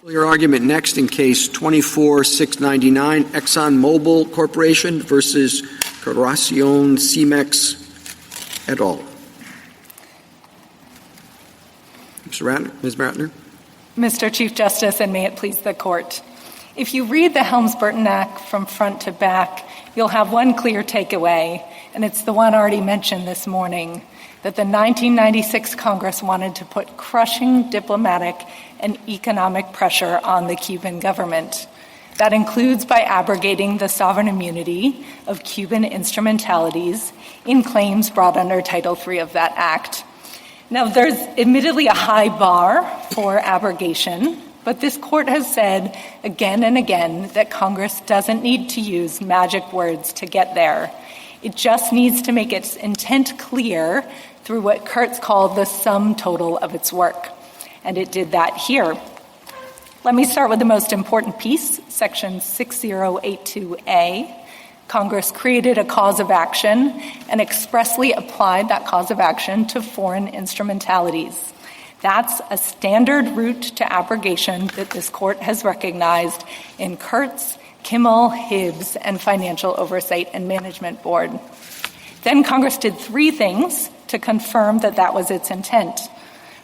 Your argument next in case 24-699, Exxon Mobil Corporation versus Corporación Cimex et al. Ms. Ratner. Mr. Chief Justice, and may it please the Court. If you read the Helms-Burton Act from front to back, you'll have one clear takeaway, and it's the one already mentioned this morning, that the 1996 Congress wanted to put crushing diplomatic and economic pressure on the Cuban government. That includes by abrogating the sovereign immunity of Cuban instrumentalities in claims brought under Title III of that act. Now, there's admittedly a high bar for abrogation, but this Court has said again and again that Congress doesn't need to use magic words to get there. It just needs to make its intent clear through what Kurtz called the sum total of its work. And it did that here. Let me start with the most important piece, Section 6082A. Congress created a cause of action and expressly applied that cause of action to foreign instrumentalities. That's a standard route to abrogation that this Court has recognized in Kurtz, Kimmel, Hibbs, and Financial Oversight and Management Board. Then Congress did three things to confirm that that was its intent.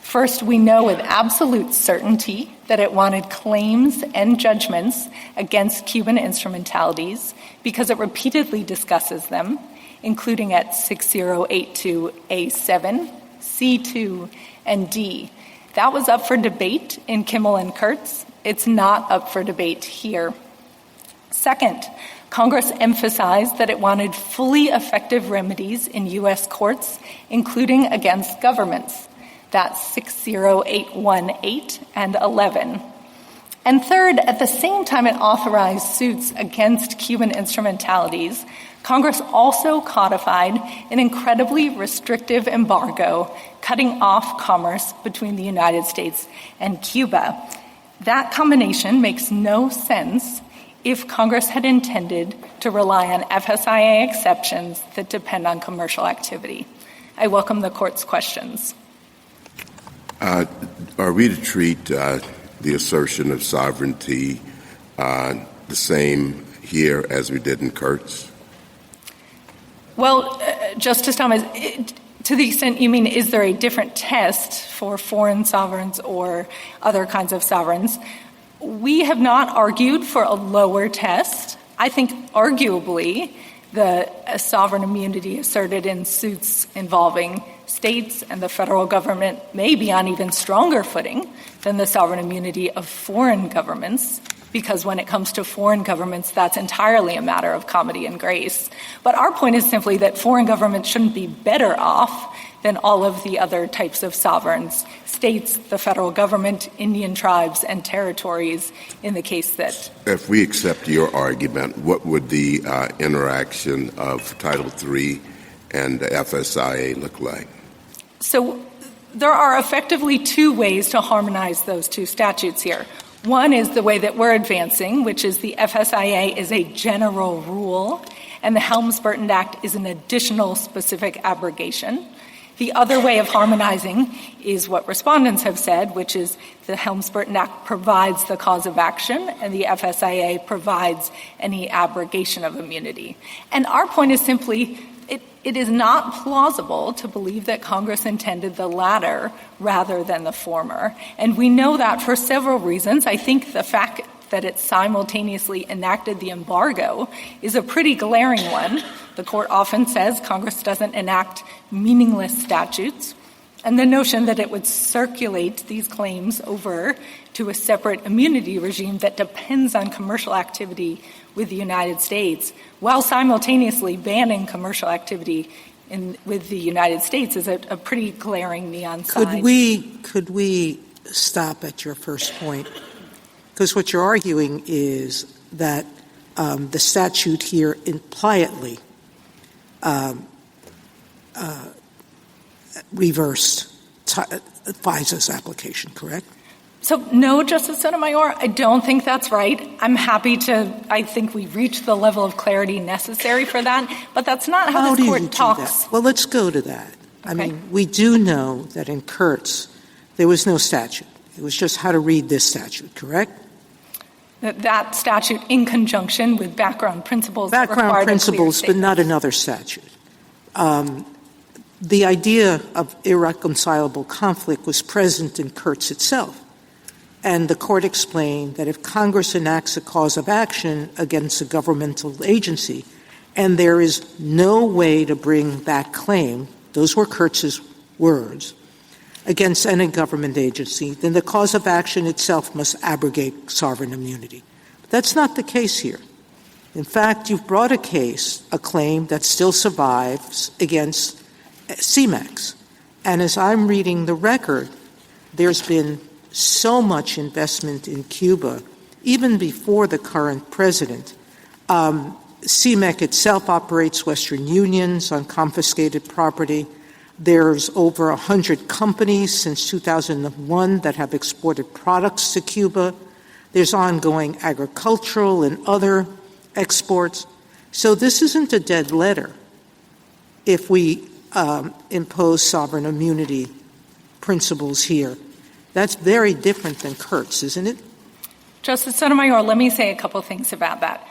First, we know with absolute certainty that it wanted claims and judgments against Cuban instrumentalities because it repeatedly discusses them, including at 6082A7, C2, and D. That was up for debate in Kimmel and Kurtz. It's not up for debate here. Second, Congress emphasized that it wanted fully effective remedies in U.S. courts, including against governments. That's 60818 and 11. And third, at the same time it authorized suits against Cuban instrumentalities, Congress also codified an incredibly restrictive embargo cutting off commerce between the United States and Cuba. That combination makes no sense if Congress had intended to rely on FSIA exceptions that depend on commercial activity. I welcome the Court's questions. Are we to treat the assertion of sovereignty the same here as we did in Kurtz? Well, Justice Thomas, to the extent you mean, is there a different test for foreign sovereigns or other kinds of sovereigns? We have not argued for a lower test. I think arguably the sovereign immunity asserted in suits involving states and the federal government may be on even stronger footing than the sovereign immunity of foreign governments, because when it comes to foreign governments, that's entirely a matter of comedy and grace. But our point is simply that foreign governments shouldn't be better off than all of the other types of sovereigns, states, the federal government, Indian tribes, and territories in the case that... If we accept your argument, what would the interaction of Title III and the FSIA look like? So there are effectively two ways to harmonize those two statutes here. One is the way that we're advancing, which is the FSIA is a general rule, and the Helms-Burton Act is an additional specific abrogation. The other way of harmonizing is what respondents have said, which is the Helms-Burton Act provides the cause of action and the FSIA provides any abrogation of immunity. And our point is simply it is not plausible to believe that Congress intended the latter rather than the former. And we know that for several reasons. I think the fact that it simultaneously enacted the embargo is a pretty glaring one. The Court often says Congress doesn't enact meaningless statutes. And the notion that it would circulate these claims over to a separate immunity regime that depends on commercial activity with the United States, while simultaneously banning commercial activity with the United States, is a pretty glaring neon sign. Could we stop at your first point? Because what you're arguing is that the statute here impliedly reversed FISA's application, correct? So, no, Justice Sotomayor, I don't think that's right. I'm happy I think we reached the level of clarity necessary for that, but that's not how this Court talks. Well, let's go to that. Okay. I mean, we do know that in Kurtz, there was no statute. It was just how to read this statute, correct? That statute in conjunction with background principles. Background principles, but not another statute. The idea of irreconcilable conflict was present in Kurtz itself. And the court explained that if Congress enacts a cause of action against a governmental agency and there is no way to bring that claim, those were Kurtz's words, against any government agency, then the cause of action itself must abrogate sovereign immunity. But that's not the case here. In fact, you've brought a claim that still survives against Cimex. And as I'm reading the record, there's been so much investment in Cuba, even before the current president. Cimex itself operates Western unions on confiscated property. There's over 100 companies since 2001 that have exported products to Cuba. There's ongoing agricultural and other exports. So this isn't a dead letter if we impose sovereign immunity principles here. That's very different than Kurtz, isn't it? Justice Sotomayor, let me say a couple things about that.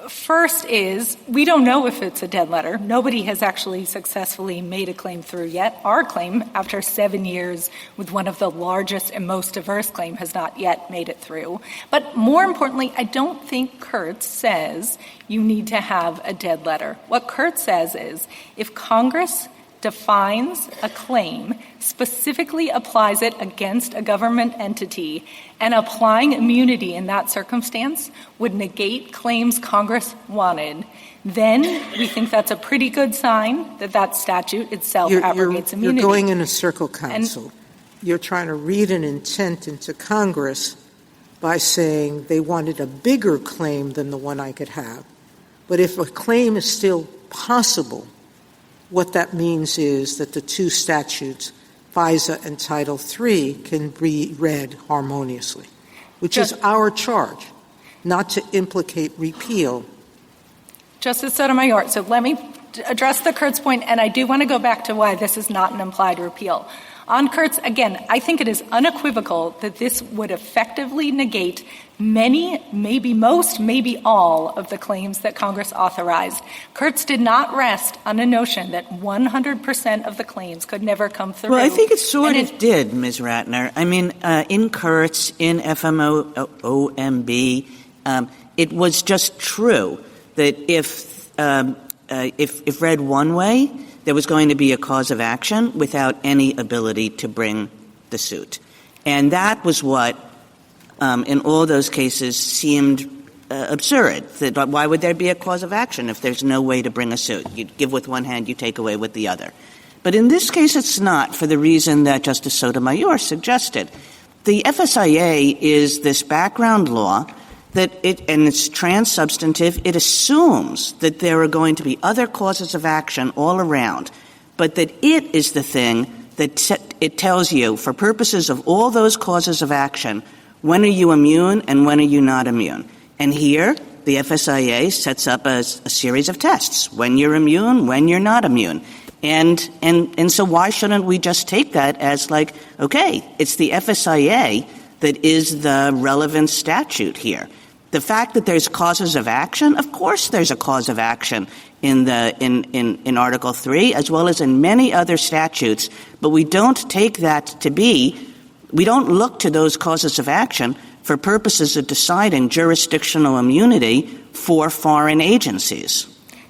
First is, we don't know if it's a dead letter. Nobody has actually successfully made a claim through yet. Our claim, after 7 years with one of the largest and most diverse claim, has not yet made it through. But more importantly, I don't think Kurtz says you need to have a dead letter. What Kurtz says is, if Congress defines a claim, specifically applies it against a government entity, and applying immunity in that circumstance would negate claims Congress wanted, then we think that's a pretty good sign that that statute itself abrogates immunity. You're going in a circle, counsel. You're trying to read an intent into Congress by saying they wanted a bigger claim than the one I could have. But if a claim is still possible, what that means is that the two statutes, FISA and Title III, can be read harmoniously, which is our charge, not to implicate repeal. Justice Sotomayor, so let me address the Kurtz point, and I do want to go back to why this is not an implied repeal. On Kurtz, again, I think it is unequivocal that this would effectively negate many, maybe most, maybe all of the claims that Congress authorized. Kurtz did not rest on a notion that 100% of the claims could never come through. Well, I think it sort of did, Ms. Ratner. I mean, in Kurtz, in FMOMB, it was just true that if read one way, there was going to be a cause of action without any ability to bring the suit. And that was what, in all those cases, seemed absurd. That why would there be a cause of action if there's no way to bring a suit? You give with one hand, you take away with the other. But in this case, it's not, for the reason that Justice Sotomayor suggested. The FSIA is this background law and it's trans-substantive. It assumes that there are going to be other causes of action all around, but that it is the thing that it tells you, for purposes of all those causes of action, when are you immune and when are you not immune. And here, the FSIA sets up a series of tests, when you're immune, when you're not immune. And so why shouldn't we just take that as like, okay, it's the FSIA that is the relevant statute here. The fact that there's causes of action, of course there's a cause of action in Article 3 as well as in many other statutes, but we don't take that to be, we don't look to those causes of action for purposes of deciding jurisdictional immunity for foreign agencies.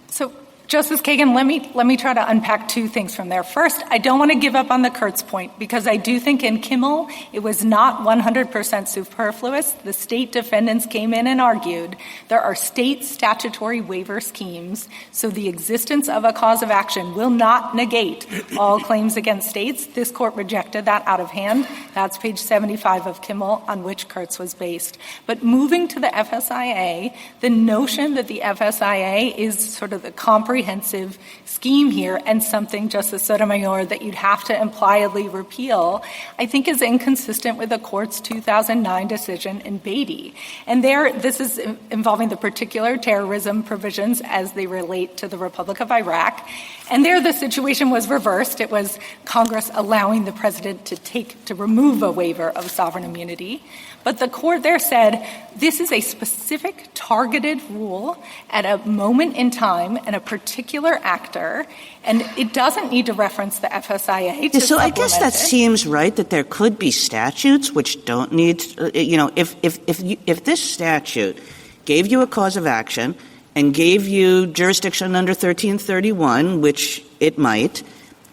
So, Justice Kagan, let me try to unpack two things from there. First, I don't want to give up on the Kurtz point because I do think in Kimmel it was not 100% superfluous. The state defendants came in and argued there are state statutory waiver schemes, so the existence of a cause of action will not negate all claims against states. This court rejected that out of hand. That's page 75 of Kimmel, on which Kurtz was based. But moving to the FSIA, the notion that the FSIA is sort of the comprehensive comprehensive scheme here and something, Justice Sotomayor, that you'd have to impliedly repeal, I think is inconsistent with the Court's 2009 decision in Beatty. And this is involving the particular terrorism provisions as they relate to the Republic of Iraq. And there the situation was reversed. It was Congress allowing the president to remove a waiver of sovereign immunity. But the Court there said this is a specific targeted rule at a moment in time and a particular actor, and it doesn't need to reference the FSIA to So I guess that seems right, that there could be statutes which don't need, if this statute gave you a cause of action and gave you jurisdiction under 1331, which it might,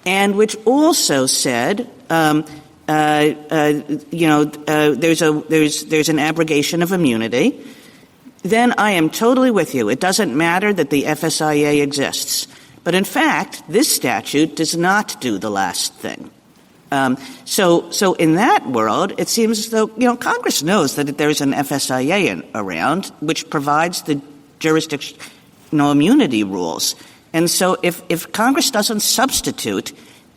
and which also said there's an abrogation of immunity, then I am totally with you. It doesn't matter that the FSIA exists. But in fact, this statute does not do the last thing. So in that world, it seems as though, Congress knows that there's an FSIA around which provides the jurisdictional immunity rules. And so if Congress doesn't substitute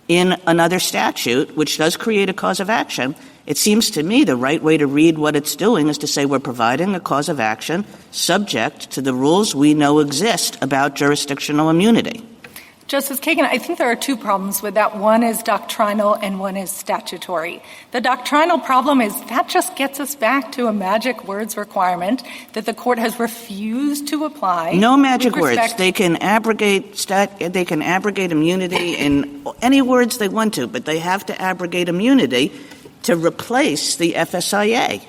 in another statute, which does create a cause of action, it seems to me the right way to read what it's doing is to say we're providing a cause of action subject to the rules we know exist about jurisdictional immunity. Justice Kagan, I think there are two problems with that. One is doctrinal and one is statutory. The doctrinal problem is that just gets us back to a magic words requirement that the Court has refused to apply. No magic words. They can abrogate immunity in any words they want to, but they have to abrogate immunity to replace the FSIA.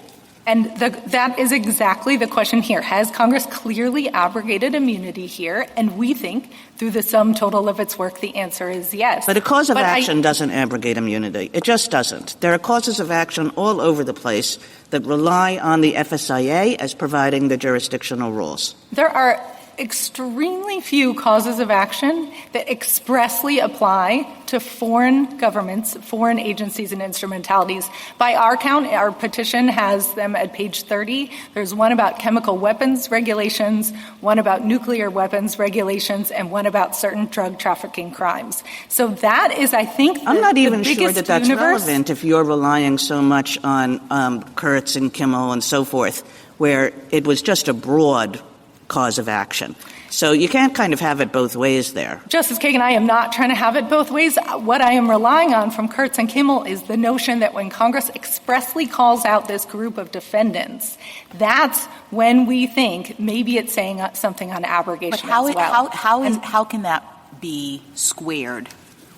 And that is exactly the question here. Has Congress clearly abrogated immunity here? And we think, through the sum total of its work, the answer is yes. But a cause of action doesn't abrogate immunity. It just doesn't. There are causes of action all over the place that rely on the FSIA as providing the jurisdictional rules. There are extremely few causes of action that expressly apply to foreign governments, foreign agencies and instrumentalities. By our count, our petition has them at page 30. There's one about chemical weapons regulations, one about nuclear weapons regulations, and one about certain drug trafficking crimes. So that is, I think, I'm not even sure that that's relevant if you're relying so much on Kurtz and Kimmel and so forth, where it was just a broad cause of action. So you can't kind of have it both ways there. Justice Kagan, I am not trying to have it both ways. What I am relying on from Kurtz and Kimmel is the notion that when Congress expressly calls out this group of defendants, that's when we think maybe it's saying something on abrogation as well. How can that be squared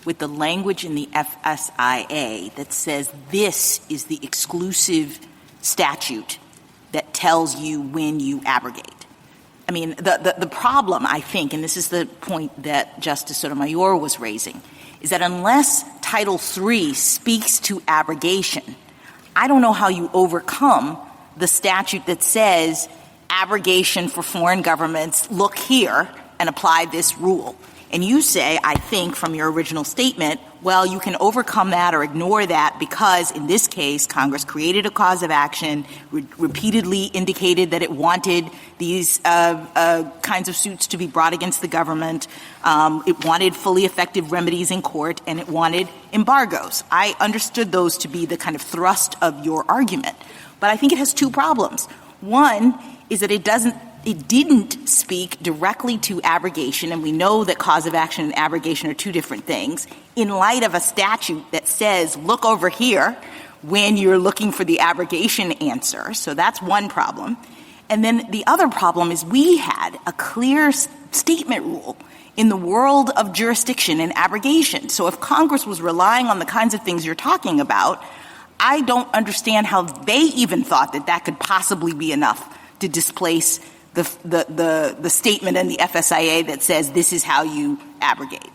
with the language in the FSIA that says this is the exclusive statute that tells you when you abrogate? I mean, the problem, I think, and this is the point that Justice Sotomayor was raising, is that unless Title III speaks to abrogation, I don't know how you overcome the statute that says abrogation for foreign governments, look here and apply this rule. And you say, I think, from your original statement, well, you can overcome that or ignore that because, in this case, Congress created a cause of action, repeatedly indicated that it wanted these kinds of suits to be brought against the government. It wanted fully effective remedies in court, and it wanted embargoes. I understood those to be the kind of thrust of your argument. But I think it has two problems. One is that it didn't speak directly to abrogation, and we know that cause of action and abrogation are two different things, in light of a statute that says, look over here when you're looking for the abrogation answer. So that's one problem. And then the other problem is we had a clear statement rule in the world of jurisdiction and abrogation. So if Congress was relying on the kinds of things you're talking about, I don't understand how they even thought that that could possibly be enough to displace the statement in the FSIA that says this is how you abrogate.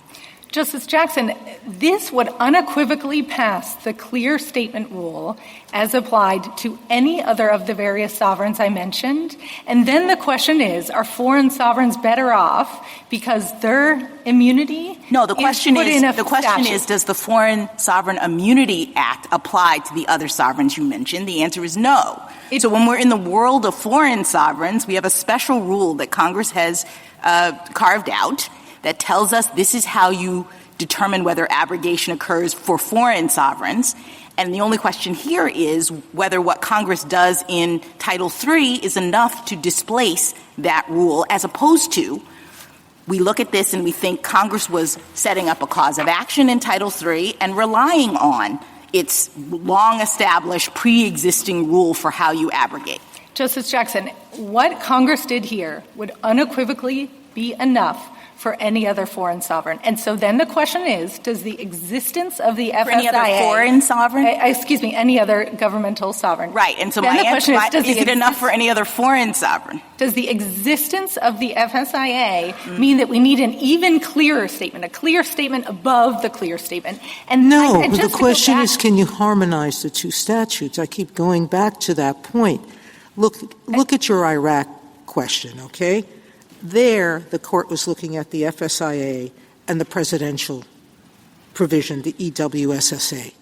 Justice Jackson, this would unequivocally pass the clear statement rule as applied to any other of the various sovereigns I mentioned. And then the question is, are foreign sovereigns better off because their immunity No, the question statute? is, does the Foreign Sovereign Immunity Act apply to the other sovereigns you mentioned? The answer is no. So when we're in the world of foreign sovereigns, we have a special rule that Congress has carved out that tells us this is how you determine whether abrogation occurs for foreign sovereigns. And the only question here is whether what Congress does in Title III is enough to displace that rule, as opposed to we look at this and we think Congress was setting up a cause of action in Title III and relying on its long-established, pre-existing rule for how you abrogate. Justice Jackson, what Congress did here would unequivocally be enough for any other foreign sovereign. And so then the question is, does the existence of the FSIA... For any other foreign sovereign? Any other governmental sovereign. Right. And so then my answer is it enough for any other foreign sovereign? Does the existence of the FSIA mean that we need an even clearer statement, a clear statement above the clear statement? And no, the question is, can you harmonize the two statutes? I keep going back to that point. Look at your Iraq question, okay? There, the court was looking at the FSIA and the presidential provision, the EWSSA.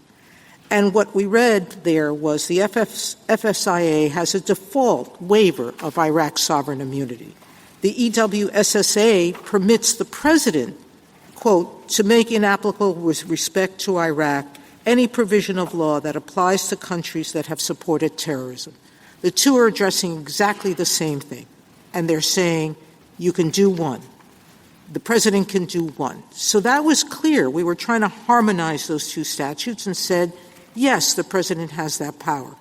And what we read there was the FSIA has a default waiver of Iraq's sovereign immunity. The EWSSA permits the president, quote, to make inapplicable with respect to Iraq any provision of law that applies to countries that have supported terrorism. The two are addressing exactly the same thing, and they're saying you can do one. The president can do one. So that was clear. We were trying to harmonize those two statutes and said, yes, the president has that power.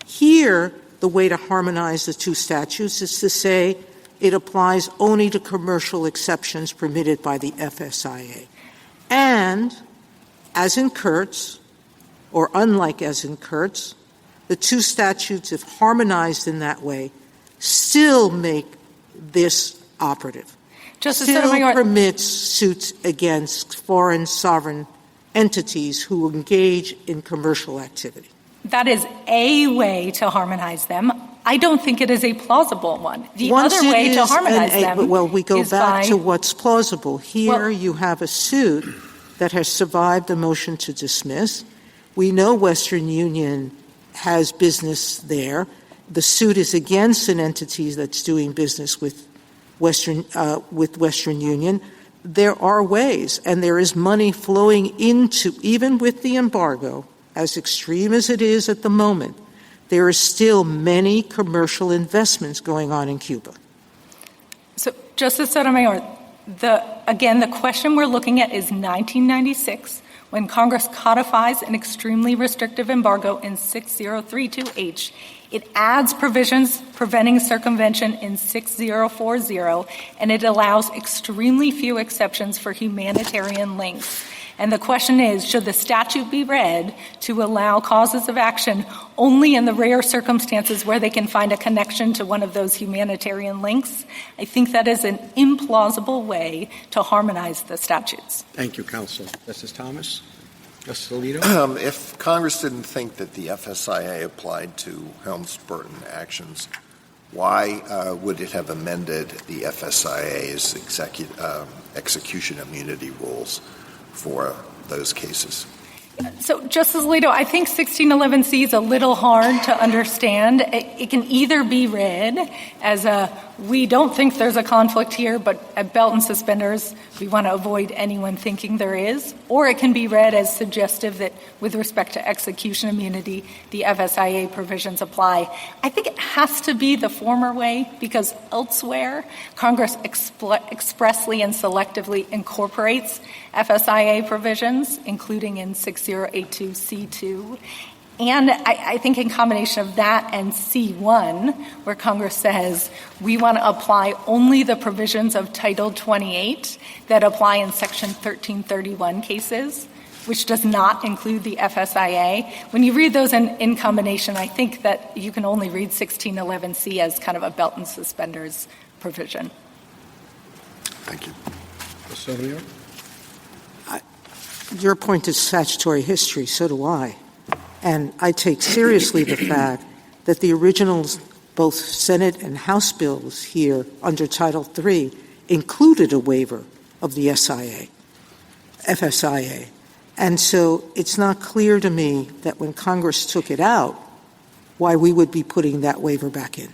Here, the way to harmonize the two statutes is to say it applies only to commercial exceptions permitted by the FSIA. And, as in Kurtz, or unlike as in Kurtz, the two statutes, if harmonized in that way, still make this operative. Justice still Sotomayor permits suits against foreign sovereign entities who engage in commercial activity. That is a way to harmonize them. I don't think it is a plausible one. The Once other way to harmonize them well, we go is back by, to what's plausible. Here you have a suit that has survived the motion to dismiss. We know Western Union has business there. The suit is against an entity that's doing business with Western Union. There are ways, and there is money flowing into, even with the embargo, as extreme as it is at the moment, there are still many commercial investments going on in Cuba. So, Justice Sotomayor, the question we're looking at is 1996, when Congress codifies an extremely restrictive embargo in 6032H. It adds provisions preventing circumvention in 6040, and it allows extremely few exceptions for humanitarian links. And the question is, should the statute be read to allow causes of action only in the rare circumstances where they can find a connection to one of those humanitarian links? I think that is an implausible way to harmonize the statutes. Thank you, counsel. Justice Thomas? Justice Alito? If Congress didn't think that the FSIA applied to Helms-Burton actions, why would it have amended the FSIA's execution immunity rules for those cases? So, Justice Alito, I think 1611C is a little hard to understand. It can either be read as we don't think there's a conflict here, but at belt and suspenders, we want to avoid anyone thinking there is, or it can be read as suggestive that with respect to execution immunity, the FSIA provisions apply. I think it has to be the former way because elsewhere, Congress expressly and selectively incorporates FSIA provisions, including in 6082C2. And I think in combination of that and C1, where Congress says we want to apply only the provisions of Title 28 that apply in Section 1331 cases, which does not include the FSIA. When you read those in combination, I think that you can only read 1611C as kind of a belt and suspenders provision. Thank you. Sotomayor? Your point is statutory history, so do I. And I take seriously the fact that the originals, both Senate and House bills here under Title III, included a waiver of the FSIA. And so it's not clear to me that when Congress took it out, why we would be putting that waiver back in.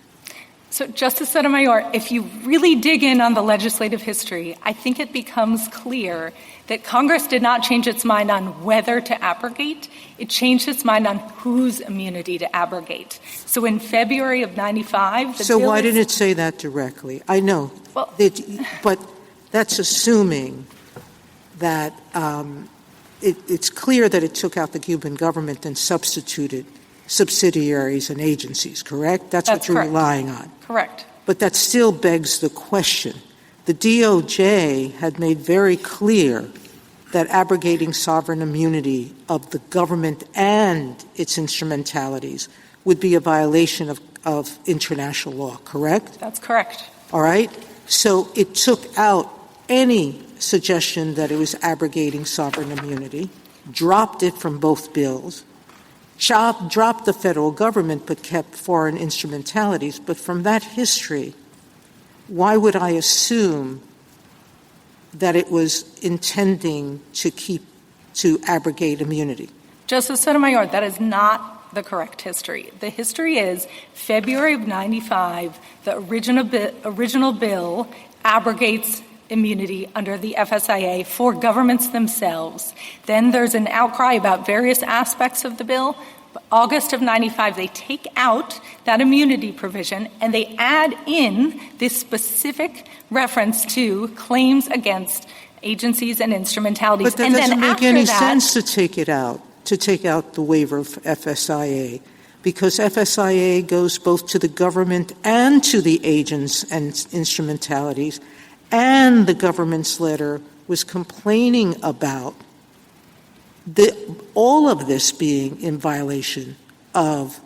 So, Justice Sotomayor, if you really dig in on the legislative history, I think it becomes clear that Congress did not change its mind on whether to abrogate. It changed its mind on whose immunity to abrogate. So in February of 95, So why didn't it say that directly? I know, Well, but that's assuming that it's clear that it took out the Cuban government and substituted subsidiaries and agencies, correct? That's what you're correct. relying on. Correct. But that still begs the question. The DOJ had made very clear that abrogating sovereign immunity of the government and its instrumentalities would be a violation of international law, correct? That's correct. All right? So it took out any suggestion that it was abrogating sovereign immunity, dropped it from both bills, dropped the federal government but kept foreign instrumentalities. But from that history, why would I assume that it was intending to abrogate immunity? Justice Sotomayor, that is not the correct history. The history is February of 95, the original bill abrogates immunity under the FSIA for governments themselves. Then there's an outcry about various aspects of the bill. August of 95, they take out that immunity provision and they add in this specific reference to claims against agencies and instrumentalities. But that and doesn't then make any after that, sense to take out the waiver of FSIA, because FSIA goes both to the government and to the agents and instrumentalities, and the government's letter was complaining about all of this being in violation of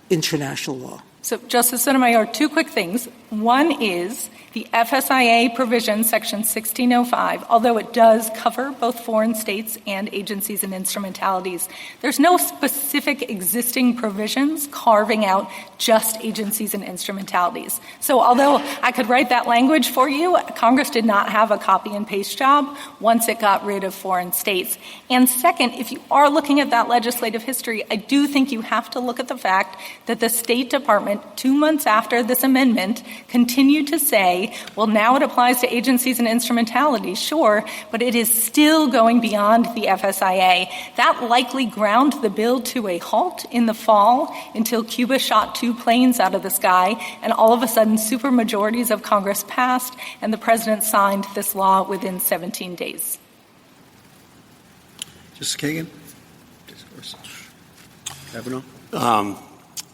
international law. So, Justice Sotomayor, two quick things. One is the FSIA provision, Section 1605, although it does cover both foreign states and agencies and instrumentalities, there's no specific existing provisions carving out just agencies and instrumentalities. So although I could write that language for you, Congress did not have a copy and paste job once it got rid of foreign states. And second, if you are looking at that legislative history, I do think you have to look at the fact that the State Department, 2 months after this amendment, continued to say, well, now it applies to agencies and instrumentalities, sure, but it is still going beyond the FSIA. That likely ground the bill to a halt in the fall until Cuba shot 2 planes out of the sky, and all of a sudden supermajorities of Congress passed, and the president signed this law within 17 days. Justice Kagan? Kavanaugh?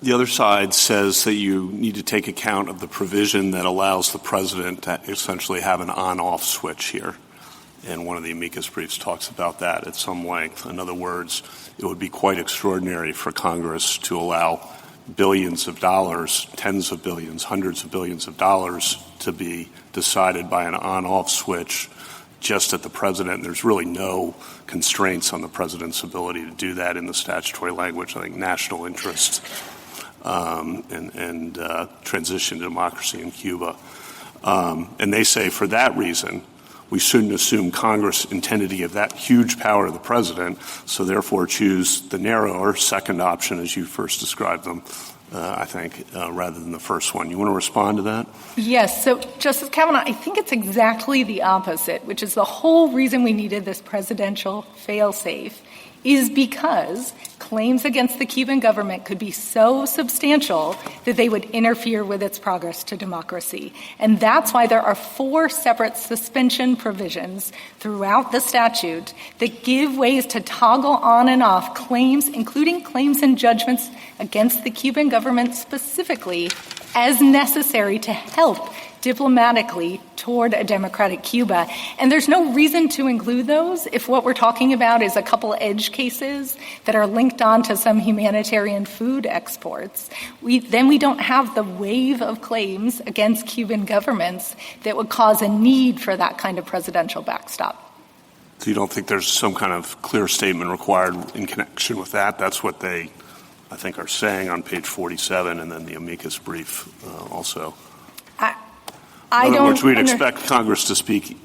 The other side says that you need to take account of the provision that allows the president to essentially have an on-off switch here. And one of the amicus briefs talks about that at some length. In other words, it would be quite extraordinary for Congress to allow billions of dollars, tens of billions, hundreds of billions of dollars to be decided by an on-off switch just at the president. There's really no constraints on the president's ability to do that in the statutory language. I think national interest and transition to democracy in Cuba. And they say for that reason, we shouldn't assume Congress intended to give that huge power to the president, so therefore choose the narrower second option as you first described them, I think, rather than the first one. You want to respond to that? Yes. So, Justice Kavanaugh, I think it's exactly the opposite, which is the whole reason we needed this presidential fail-safe is because claims against the Cuban government could be so substantial that they would interfere with its progress to democracy. And that's why there are 4 separate suspension provisions throughout the statute that give ways to toggle on and off claims, including claims and judgments against the Cuban government specifically, as necessary to help diplomatically toward a democratic Cuba. And there's no reason to include those if what we're talking about is a couple edge cases that are linked on to some humanitarian food exports. Then we don't have the wave of claims against Cuban governments that would cause a need for that kind of presidential backstop. So you don't think there's some kind of clear statement required in connection with that? That's what they, I think, are saying on page 47 and then the amicus brief also. I in other don't words, we'd expect Congress to speak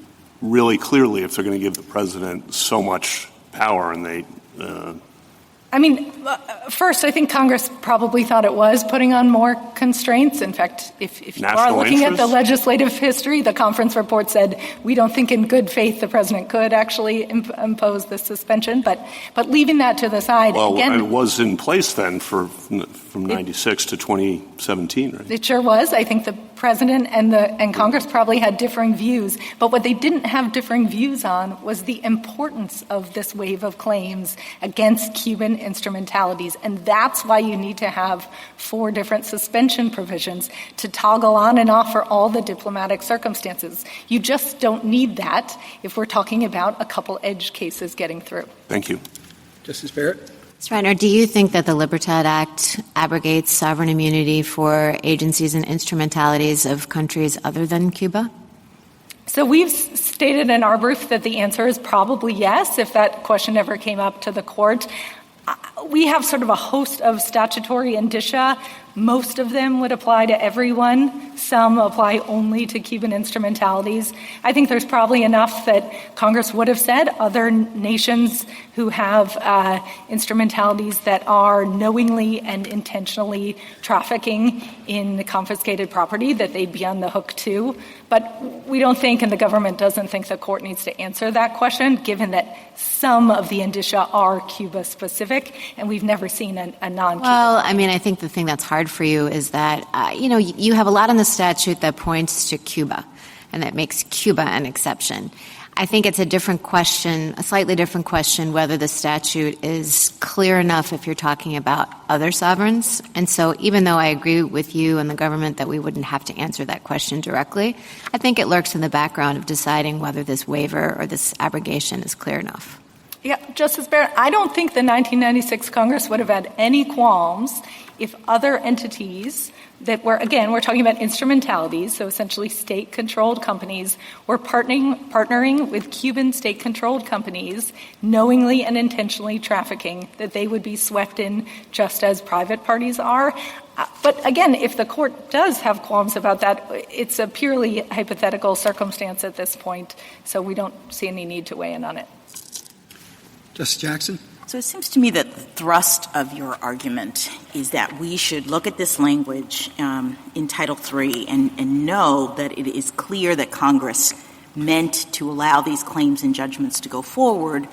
really clearly if they're going to give the president so much power, and they I mean, first, I think Congress probably thought it was putting on more constraints. In fact, if you are looking at the legislative history, the conference report said, we don't think in good faith the president could actually impose this suspension. But leaving that to the side, well, again, it was in place then from 96 to 2017, right? It sure was. I think the president and Congress probably had differing views. But what they didn't have differing views on was the importance of this wave of claims against Cuban instrumentalities. And that's why you need to have 4 different suspension provisions to toggle on and off for all the diplomatic circumstances. You just don't need that if we're talking about a couple edge cases getting through. Thank you. Justice Barrett? Mr. Reiner, do you think that the Libertad Act abrogates sovereign immunity for agencies and instrumentalities of countries other than Cuba? So we've stated in our brief that the answer is probably yes, if that question ever came up to the court. We have sort of a host of statutory indicia. Most of them would apply to everyone. Some apply only to Cuban instrumentalities. I think there's probably enough that Congress would have said other nations who have instrumentalities that are knowingly and intentionally trafficking in the confiscated property, that they'd be on the hook too. But we don't think, and the government doesn't think, the court needs to answer that question, given that some of the indicia are Cuba-specific, and we've never seen a non-Cuba. Well, I mean, I think the thing that's hard for you is that, you have a lot in the statute that points to Cuba, and that makes Cuba an exception. I think it's a different question, a slightly different question, whether the statute is clear enough if you're talking about other sovereigns. And so even though I agree with you and the government that we wouldn't have to answer that question directly, I think it lurks in the background of deciding whether this waiver or this abrogation is clear enough. Yeah, Justice Barrett, I don't think the 1996 Congress would have had any qualms if other entities that were, again, we're talking about instrumentalities, so essentially state-controlled companies, were partnering with Cuban state-controlled companies, knowingly and intentionally trafficking, that they would be swept in just as private parties are. But again, if the court does have qualms about that, it's a purely hypothetical circumstance at this point, so we don't see any need to weigh in on it. Justice Jackson? So it seems to me that the thrust of your argument is that we should look at this language in Title III and know that it is clear that Congress meant to allow these claims and judgments to go forward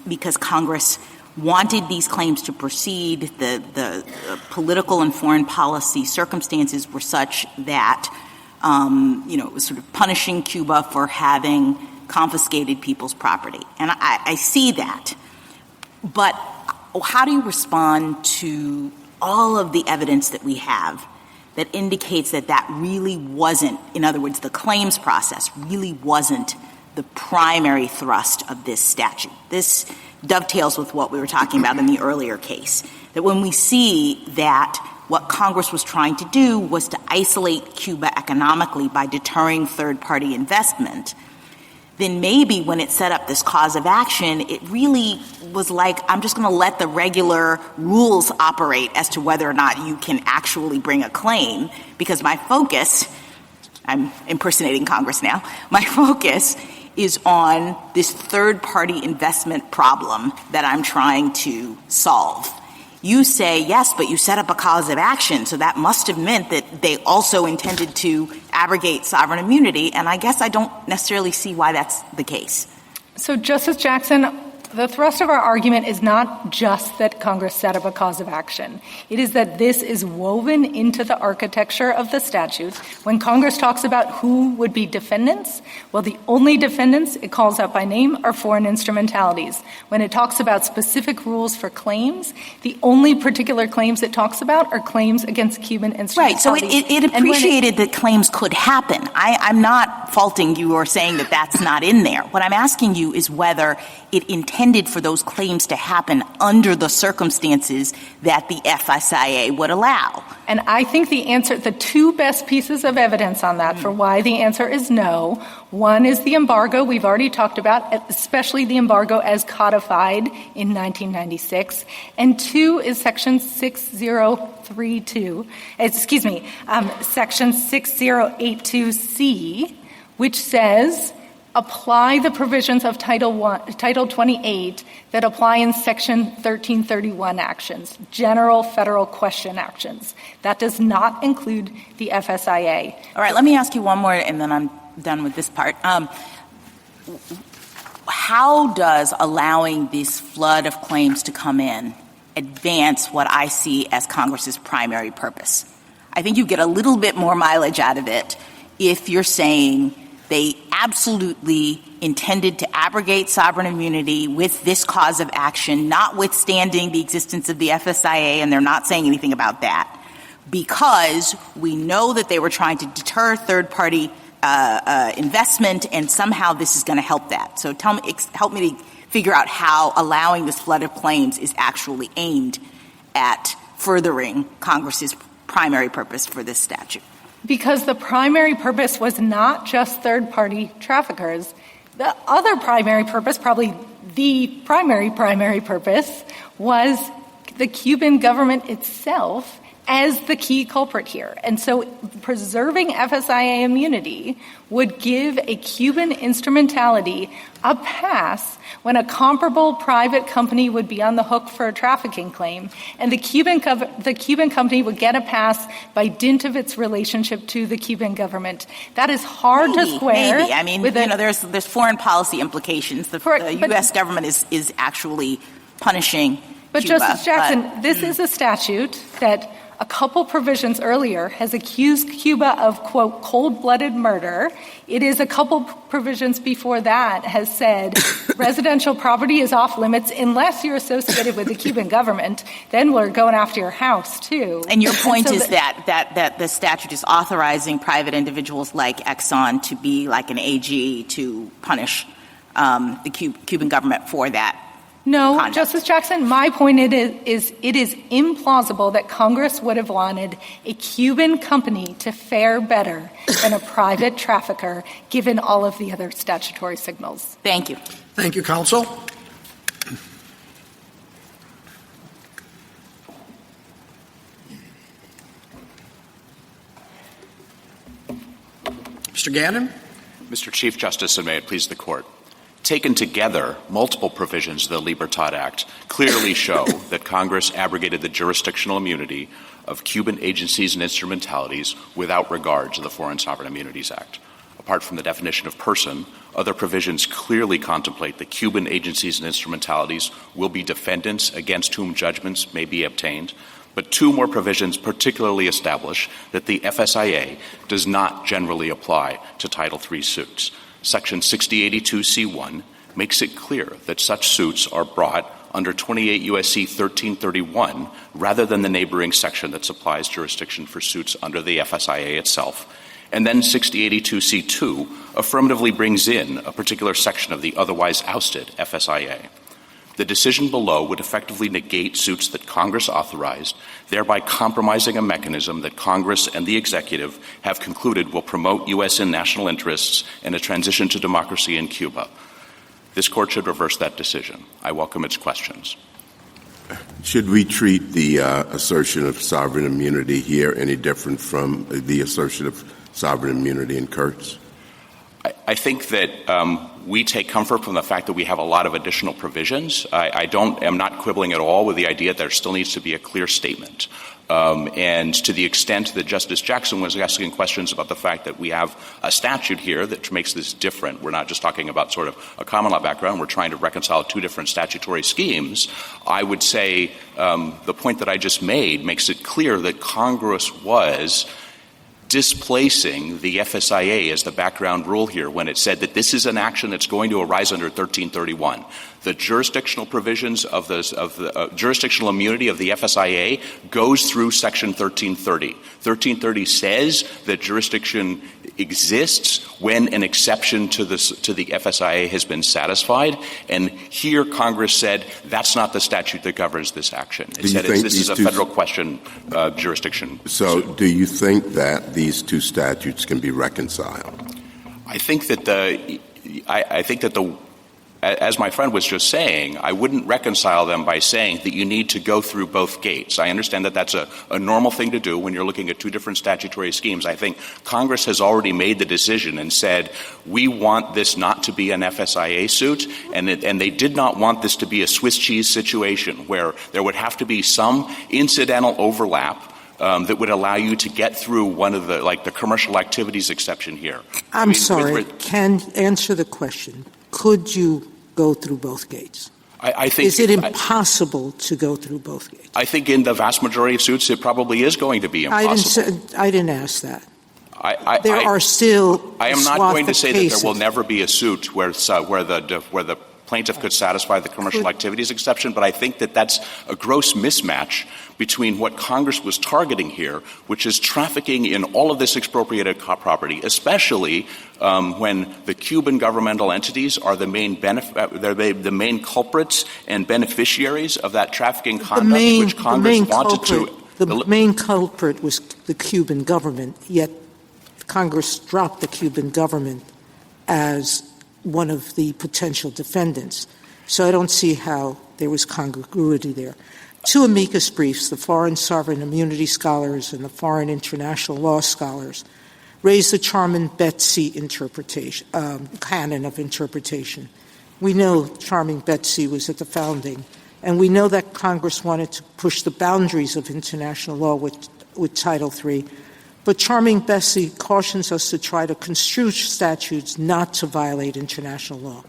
because Congress wanted these claims to proceed. The political and foreign policy circumstances were such that, it was sort of punishing Cuba for having confiscated people's property. And I see that. But how do you respond to all of the evidence that we have that indicates that that really wasn't, in other words, the claims process really wasn't the primary thrust of this statute? This dovetails with what we were talking about in the earlier case, that when we see that what Congress was trying to do was to isolate Cuba economically by deterring third-party investment, then maybe when it set up this cause of action, it really was like, I'm just going to let the regular rules operate as to whether or not you can actually bring a claim, because my focus, I'm impersonating Congress now, my focus is on this third-party investment problem that I'm trying to solve. You say, yes, but you set up a cause of action, so that must have meant that they also intended to abrogate sovereign immunity, and I guess I don't necessarily see why that's the case. So, Justice Jackson, the thrust of our argument is not just that Congress set up a cause of action. It is that this is woven into the architecture of the statute. When Congress talks about who would be defendants, well, the only defendants it calls out by name are foreign instrumentalities. When it talks about specific rules for claims, the only particular claims it talks about are claims against Cuban instrumentalities. Right, so it appreciated that claims could happen. I'm not faulting you or saying that that's not in there. What I'm asking you is whether it intended for those claims to happen under the circumstances that the FSIA would allow. And I think the two best pieces of evidence on that for why the answer is no, one is the embargo we've already talked about, especially the embargo as codified in 1996, and two is Section 6082C, which says apply the provisions of Title 28 that apply in Section 1331 actions, general federal question actions. That does not include the FSIA. All right, let me ask you one more, and then I'm done with this part. How does allowing this flood of claims to come in advance what I see as Congress's primary purpose? I think you get a little bit more mileage out of it if you're saying they absolutely intended to abrogate sovereign immunity with this cause of action, notwithstanding the existence of the FSIA, and they're not saying anything about that, because we know that they were trying to deter third-party investment, and somehow this is going to help that. So help me to figure out how allowing this flood of claims is actually aimed at furthering Congress's primary purpose for this statute. Because the primary purpose was not just third-party traffickers. The other primary purpose, probably the primary purpose, was the Cuban government itself as the key culprit here. And so preserving FSIA immunity would give a Cuban instrumentality a pass when a comparable private company would be on the hook for a trafficking claim, and the Cuban company would get a pass by dint of its relationship to the Cuban government. That is hard to square. Maybe. I mean, there's foreign policy implications. The U.S. government is actually punishing But Cuba. Justice Jackson, this is a statute that a couple provisions earlier has accused Cuba of, quote, cold-blooded murder. It is a couple provisions before that has said residential property is off limits unless you're associated with the Cuban government. Then we're going after your house, too. And your point is that the statute is authorizing private individuals like Exxon to be like an AG to punish the Cuban government for that. No, conduct. Justice Jackson, my point it is implausible that Congress would have wanted a Cuban company to fare better than a private trafficker, given all of the other statutory signals. Thank you. Thank you, counsel. Mr. Gannon? Mr. Chief Justice, and may it please the Court. Taken together, multiple provisions of the Libertad Act clearly show that Congress abrogated the jurisdictional immunity of Cuban agencies and instrumentalities without regard to the Foreign Sovereign Immunities Act. Apart from the definition of person, other provisions clearly contemplate that Cuban agencies and instrumentalities will be defendants against whom judgments may be obtained. But two more provisions particularly establish that the FSIA does not generally apply to Title III suits. Section 6082C1 makes it clear that such suits are brought under 28 U.S.C. 1331 rather than the neighboring section that supplies jurisdiction for suits under the FSIA itself. And then 6082C2 affirmatively brings in a particular section of the otherwise ousted FSIA. The decision below would effectively negate suits that Congress authorized, thereby compromising a mechanism that Congress and the executive have concluded will promote U.S. and national interests and a transition to democracy in Cuba. This Court should reverse that decision. I welcome its questions. Should we treat the assertion of sovereign immunity here any different from the assertion of sovereign immunity in Kurtz? I think that we take comfort from the fact that we have a lot of additional provisions. I'm not quibbling at all with the idea that there still needs to be a clear statement. And to the extent that Justice Jackson was asking questions about the fact that we have a statute here that makes this different, we're not just talking about sort of a common law background, we're trying to reconcile two different statutory schemes, I would say the point that I just made makes it clear that Congress was displacing the FSIA as the background rule here when it said that this is an action that's going to arise under 1331. The jurisdictional provisions of the jurisdictional immunity of the FSIA goes through Section 1330. 1330 says that jurisdiction exists when an exception to the FSIA has been satisfied, and here Congress said that's not the statute that governs this action. It said this is a federal question jurisdiction. So do you think that these two statutes can be reconciled? I think that as my friend was just saying, I wouldn't reconcile them by saying that you need to go through both gates. I understand that that's a normal thing to do when you're looking at two different statutory schemes. I think Congress has already made the decision and said, we want this not to be an FSIA suit, and they did not want this to be a Swiss cheese situation where there would have to be some incidental overlap that would allow you to get through one of the commercial activities exception here. I'm sorry. Can answer the question. Could you go through both gates? I think is it impossible to go through both gates? I think in the vast majority of suits, it probably is going to be impossible. I didn't ask that. I am not going to say that there will never be a suit where the plaintiff could satisfy the commercial activities exception, but I think that that's a gross mismatch between what Congress was targeting here, which is trafficking in all of this expropriated property, especially when the Cuban governmental entities are the main the main culprits and beneficiaries of that trafficking conduct, which Congress wanted to. The main culprit was the Cuban government, yet Congress dropped the Cuban government as one of the potential defendants. So I don't see how there was congruity there. Two amicus briefs, the foreign sovereign immunity scholars and the foreign international law scholars, raised the Charming Betsy canon of interpretation. We know Charming Betsy was at the founding, and we know that Congress wanted to push the boundaries of international law with Title III. But Charming Betsy cautions us to try to construe statutes not to violate international law.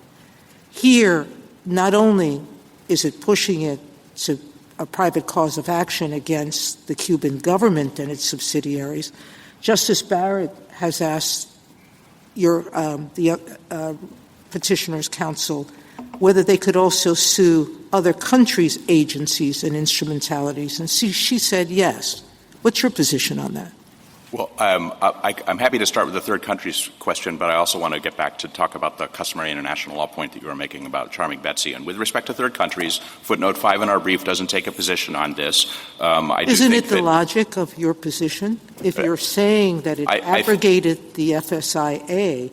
Here, not only is it pushing it to a private cause of action against the Cuban government and its subsidiaries, Justice Barrett has asked the Petitioner's Counsel whether they could also sue other countries' agencies and instrumentalities, and she said yes. What's your position on that? Well, I'm happy to start with the third countries question, but I also want to get back to talk about the customary international law point that you were making about Charming Betsy. And with respect to third countries, footnote 5 in our brief doesn't take a position on this. Isn't it the logic of your position? If you're saying that it abrogated the FSIA,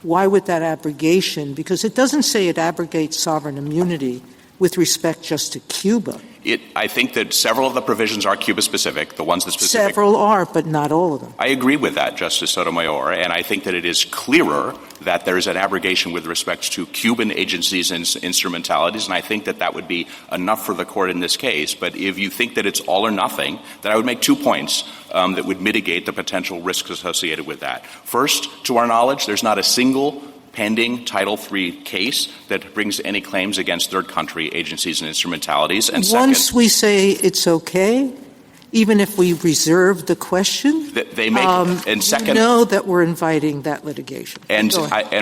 why would that abrogation? Because it doesn't say it abrogates sovereign immunity with respect just to Cuba. I think that several of the provisions are Cuba-specific, the ones that specific. Several are, but not all of them. I agree with that, Justice Sotomayor, and I think that it is clearer that there is an abrogation with respect to Cuban agencies and instrumentalities, and I think that that would be enough for the Court in this case. But if you think that it's all or nothing, then I would make 2 points that would mitigate the potential risks associated with that. First, to our knowledge, there's not a single pending Title III case that brings any claims against third country agencies and instrumentalities. And once we say it's okay, even if we reserve the question, they make and second, you know that we're inviting that litigation. And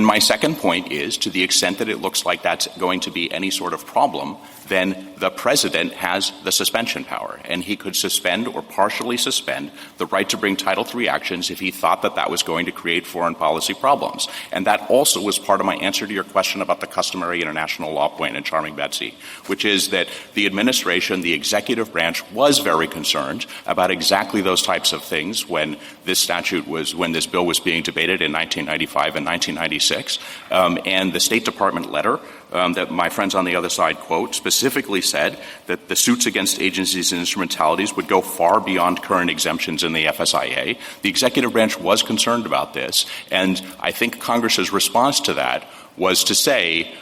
my second point is, to the extent that it looks like that's going to be any sort of problem, then the President has the suspension power, and he could suspend or partially suspend the right to bring Title III actions if he thought that that was going to create foreign policy problems. And that also was part of my answer to your question about the customary international law point in Charming Betsy, which is that the administration, the executive branch, was very concerned about exactly those types of things when this bill was being debated in 1995 and 1996. And the State Department letter that my friends on the other side quote specifically said that the suits against agencies and instrumentalities would go far beyond current exemptions in the FSIA. The executive branch was concerned about this, and I think Congress's response to that was to say,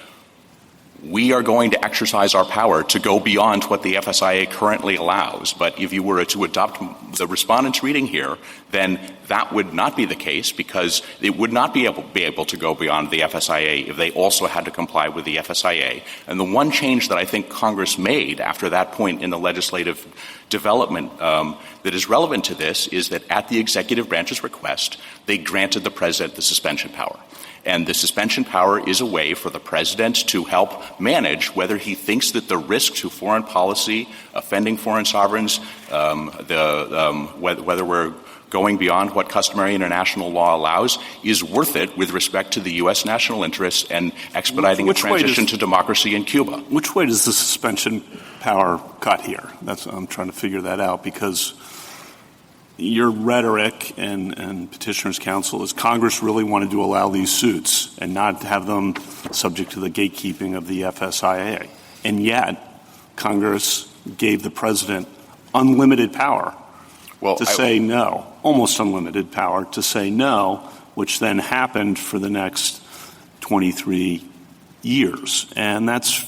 we are going to exercise our power to go beyond what the FSIA currently allows. But if you were to adopt the respondent's reading here, then that would not be the case, because it would not be able to go beyond the FSIA if they also had to comply with the FSIA. And the one change that I think Congress made after that point in the legislative development that is relevant to this is that at the executive branch's request, they granted the President the suspension power. And the suspension power is a way for the President to help manage whether he thinks that the risk to foreign policy, offending foreign sovereigns, whether we're going beyond what customary international law allows, is worth it with respect to the U.S. national interests and expediting a transition to democracy in Cuba. Which way does the suspension power cut here? I'm trying to figure that out, because your rhetoric and petitioner's counsel is Congress really wanted to allow these suits and not have them subject to the gatekeeping of the FSIA. And yet, Congress gave the president unlimited power to say no, almost unlimited power to say no, which then happened for the next 23 years. And that's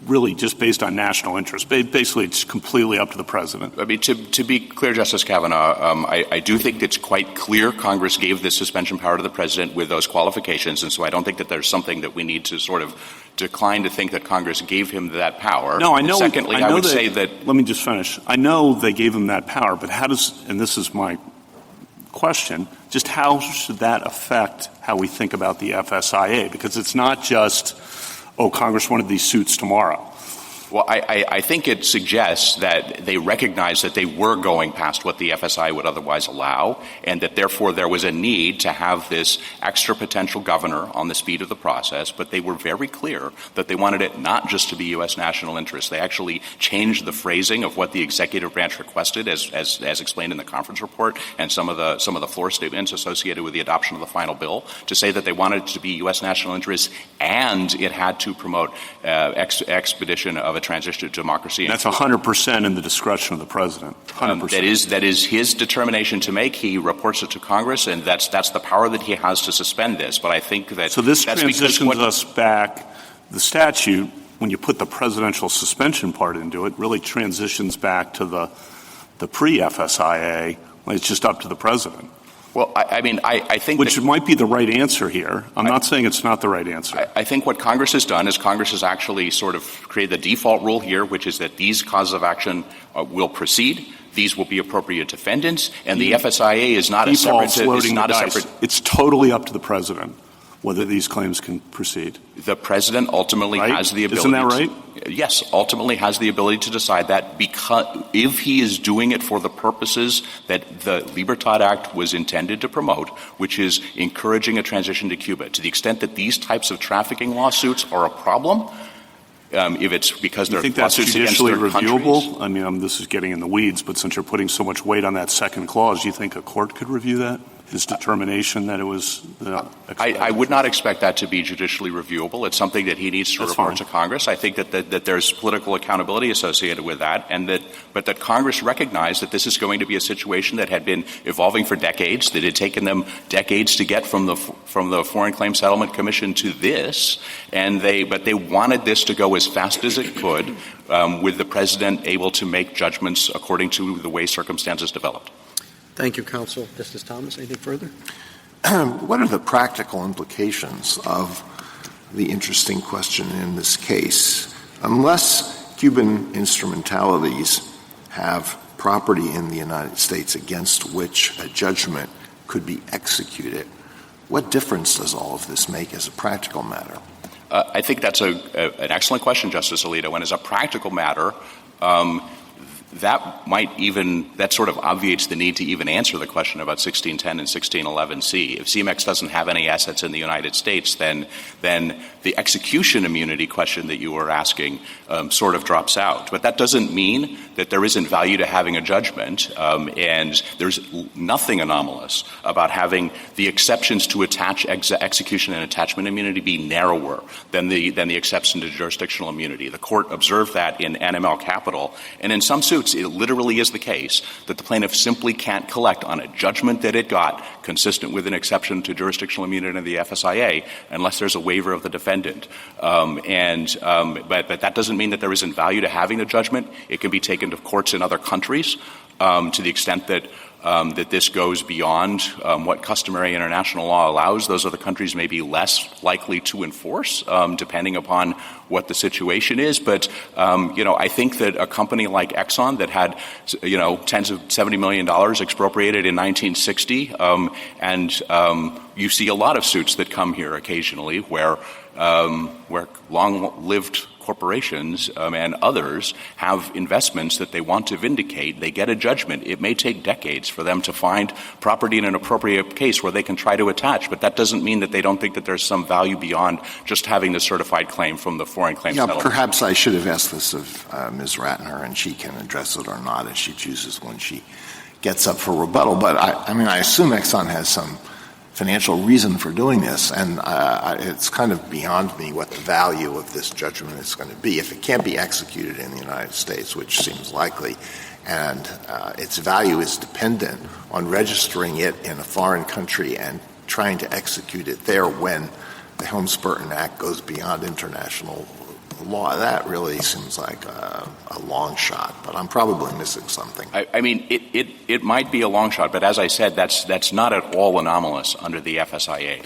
really just based on national interest. Basically, it's completely up to the president. I mean, to be clear, Justice Kavanaugh, I do think it's quite clear Congress gave this suspension power to the president with those qualifications, and so I don't think that there's something that we need to sort of decline to think that Congress gave him that power. No, I know. Secondly, I would say that... Let me just finish. I know they gave him that power, but how does, and this is my question, just how should that affect how we think about the FSIA? Because it's not just, Congress wanted these suits tomorrow. Well, I think it suggests that they recognize that they were going past what the FSI would otherwise allow, and that therefore there was a need to have this extra potential governor on the speed of the process, but they were very clear that they wanted it not just to be U.S. national interest. They actually changed the phrasing of what the executive branch requested, as explained in the conference report, and some of the floor statements associated with the adoption of the final bill, to say that they wanted it to be U.S. national interest, and it had to promote expedition of a transition to democracy. And that's 100% in the discretion of the president. 100%. That is his determination to make. He reports it to Congress, and that's the power that he has to suspend this. But I think that so this transitions us back. The statute, when you put the presidential suspension part into it, really transitions back to the pre-FSIA. It's just up to the president. Well, I think... Which might be the right answer here. I'm not saying it's not the right answer. I think what Congress has done is Congress has actually sort of created the default rule here, which is that these causes of action will proceed. These will be appropriate defendants, and the FSIA is not a separate... It's totally up to the president whether these claims can proceed. The president ultimately has the ability... Isn't that right? Yes, ultimately has the ability to decide that, because if he is doing it for the purposes that the Libertad Act was intended to promote, which is encouraging a transition to Cuba. To the extent that these types of trafficking lawsuits are a problem, if it's because they're lawsuits against their countries... reviewable? I mean, this is getting in the weeds, but since you're putting so much weight on that second clause, do you think a court could review that? His determination that it was... I would not expect that to be judicially reviewable. It's something that he needs to report to Congress. I think that there's political accountability associated with that, but that Congress recognized that this is going to be a situation that had been evolving for decades, that it had taken them decades to get from the Foreign Claims Settlement Commission to this, but they wanted this to go as fast as it could, with the president able to make judgments according to the way circumstances developed. Thank you, counsel. Justice Thomas, anything further? What are the practical implications of the interesting question in this case? Unless Cuban instrumentalities have property in the United States against which a judgment could be executed, what difference does all of this make as a practical matter? I think that's an excellent question, Justice Alito. And as a practical matter, that sort of obviates the need to even answer the question about 1610 and 1611C. If Cimex doesn't have any assets in the United States, then the execution immunity question that you were asking sort of drops out. But that doesn't mean that there isn't value to having a judgment, and there's nothing anomalous about having the exceptions to attach execution and attachment immunity be narrower than the exception to jurisdictional immunity. The court observed that in NML Capital, and in some suits it literally is the case that the plaintiff simply can't collect on a judgment that it got consistent with an exception to jurisdictional immunity in the FSIA unless there's a waiver of the defendant. But that doesn't mean that there isn't value to having the judgment. It can be taken to courts in other countries to the extent that this goes beyond what customary international law allows. Those other countries may be less likely to enforce, depending upon what the situation is. But, I think that a company like Exxon that had, tens of $70 million expropriated in 1960, and you see a lot of suits that come here occasionally where where long-lived corporations and others have investments that they want to vindicate. They get a judgment. It may take decades for them to find property in an appropriate case where they can try to attach, but that doesn't mean that they don't think that there's some value beyond just having the certified claim from the foreign claim settlement. Perhaps I should have asked this of Ms. Ratner, and she can address it or not as she chooses when she gets up for rebuttal. But I assume Exxon has some financial reason for doing this, and it's kind of beyond me what the value of this judgment is going to be. If it can't be executed in the United States, which seems likely, and its value is dependent on registering it in a foreign country and trying to execute it there when the Helms-Burton Act goes beyond international law, that really seems like a long shot, but I'm probably missing something. It might be a long shot, but as I said, that's not at all anomalous under the FSIA.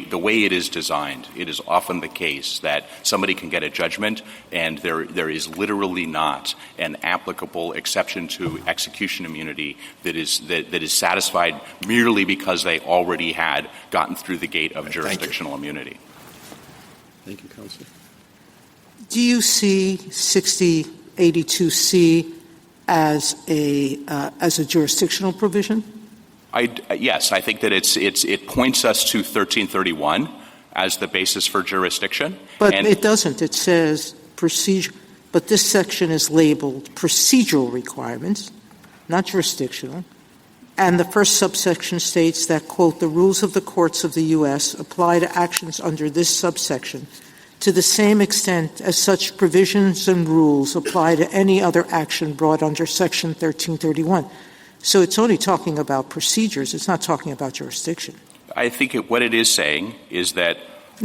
The way it is designed, it is often the case that somebody can get a judgment, and there is literally not an applicable exception to execution immunity that is satisfied merely because they already had gotten through the gate of jurisdictional immunity. Thank you, Counselor. Do you see 6082C as a jurisdictional provision? Yes, I think that it points us to 1331 as the basis for jurisdiction. But it doesn't. It says procedure. But this section is labeled procedural requirements, not jurisdictional. And the first subsection states that, quote, the rules of the courts of the U.S. apply to actions under this subsection to the same extent as such provisions and rules apply to any other action brought under Section 1331. So it's only talking about procedures. It's not talking about jurisdiction. I think what it is saying is that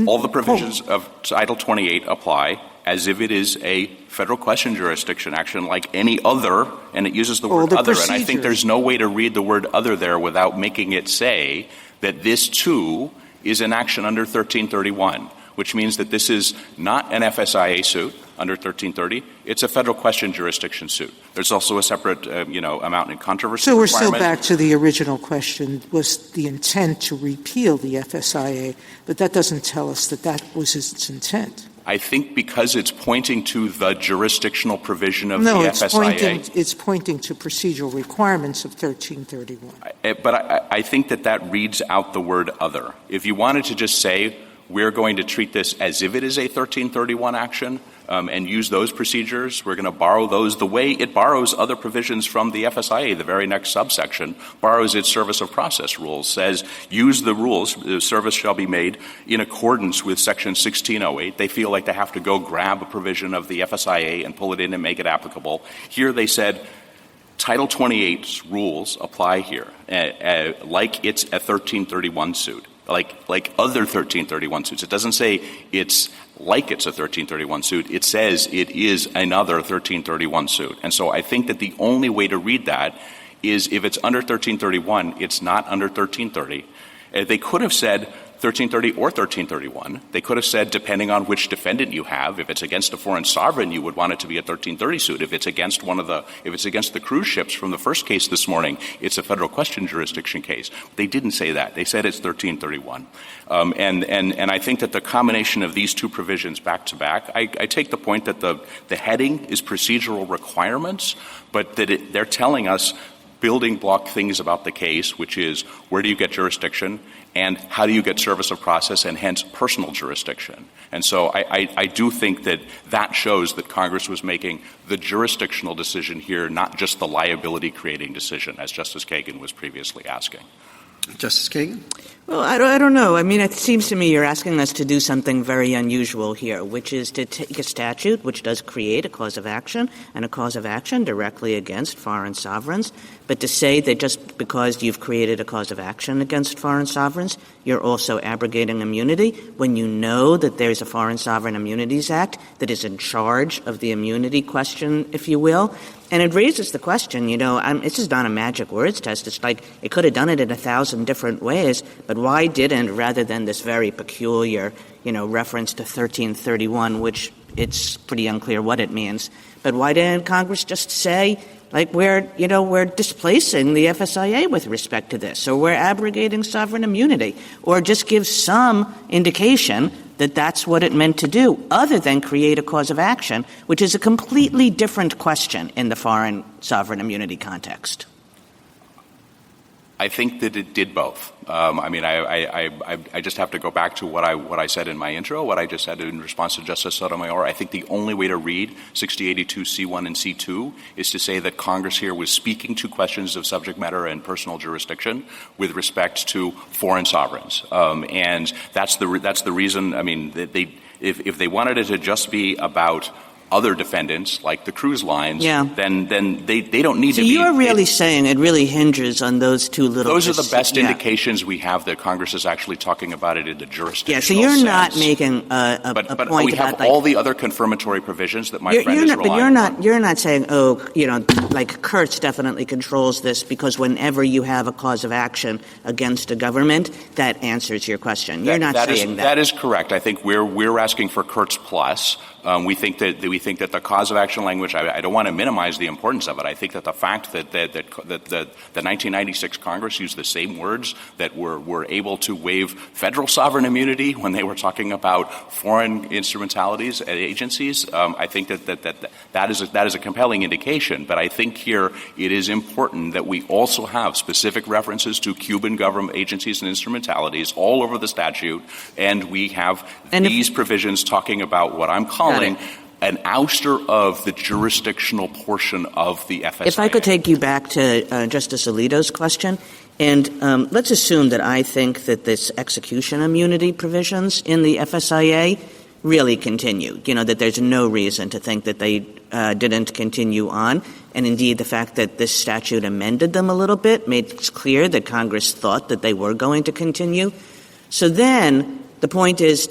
all the provisions of Title 28 apply as if it is a federal question jurisdiction action like any other, and it uses the word other. And I think there's no way to read the word other there without making it say that this, too, is an action under 1331. Which means that this is not an FSIA suit under 1330. It's a federal question jurisdiction suit. There's also a separate, amount in controversy. So we're still back to the original question, was the intent to repeal the FSIA, but that doesn't tell us that was its intent. I think because it's pointing to the jurisdictional provision of the FSIA. It's pointing to procedural requirements of 1331. But I think that reads out the word other. If you wanted to just say, we're going to treat this as if it is a 1331 action and use those procedures. We're going to borrow those the way it borrows other provisions from the FSIA. The very next subsection borrows its service of process rules, says use the rules, the service shall be made in accordance with Section 1608. They feel like they have to go grab a provision of the FSIA and pull it in and make it applicable. Here they said Title 28's rules apply here, like it's a 1331 suit. Like other 1331 suits. It doesn't say it's like it's a 1331 suit. It says it is another 1331 suit. And so I think that the only way to read that is if it's under 1331, it's not under 1330. They could have said 1330 or 1331. They could have said, depending on which defendant you have, if it's against a foreign sovereign, you would want it to be a 1330 suit. If it's against the cruise ships from the first case this morning, it's a federal question jurisdiction case. They didn't say that. They said it's 1331. And I think that the combination of these two provisions back to back, I take the point that the heading is procedural requirements, but that they're telling us building block things about the case, which is where do you get jurisdiction and how do you get service of process and hence personal jurisdiction. And so I do think that shows that Congress was making the jurisdictional decision here, not just the liability-creating decision, as Justice Kagan was previously asking. Justice Kagan? Well, I don't know. I mean, it seems to me you're asking us to do something very unusual here, which is to take a statute which does create a cause of action and a cause of action directly against foreign sovereigns, but to say that just because you've created a cause of action against foreign sovereigns, you're also abrogating immunity when you know that there's a Foreign Sovereign Immunities Act that is in charge of the immunity question, if you will. And it raises the question, this is not a magic words test. It's like it could have done it in 1,000 different ways, but why didn't, rather than this very peculiar, reference to 1331, which it's pretty unclear what it means, but why didn't Congress just say, we're displacing the FSIA with respect to this, or we're abrogating sovereign immunity, or just give some indication that that's what it meant to do, other than create a cause of action, which is a completely different question in the foreign sovereign immunity context? I think that it did both. I just have to go back to what I said in my intro, what I just said in response to Justice Sotomayor. I think the only way to read 6082 C1 and C2 is to say that Congress here was speaking to questions of subject matter and personal jurisdiction with respect to foreign sovereigns, and that's the reason. I mean, if they wanted it to just be about other defendants, like the cruise lines, then they don't need to be. So you're really saying it really hinges on those two little. Those are the best indications we have that Congress is actually talking about it in the jurisdictional sense. Yeah, so you're not making a but point we have about all the other confirmatory provisions that my friend is relying on. But you're not saying, like Kurtz definitely controls this because whenever you have a cause of action against a government, that answers your question. You're not saying that. That is correct. I think we're asking for Kurtz plus. We think that the cause of action language. I don't want to minimize the importance of it. I think that the fact that the 1996 Congress used the same words that were able to waive federal sovereign immunity when they were talking about foreign instrumentalities and agencies. I think that is a compelling indication. But I think here it is important that we also have specific references to Cuban government agencies and instrumentalities all over the statute, and we have these provisions talking about what I'm calling an ouster of the jurisdictional portion of the FSIA. If I could take you back to Justice Alito's question, and let's assume that I think that this execution immunity provisions in the FSIA really continue, that there's no reason to think that they didn't continue on. And indeed, the fact that this statute amended them a little bit makes clear that Congress thought that they were going to continue. So then the point is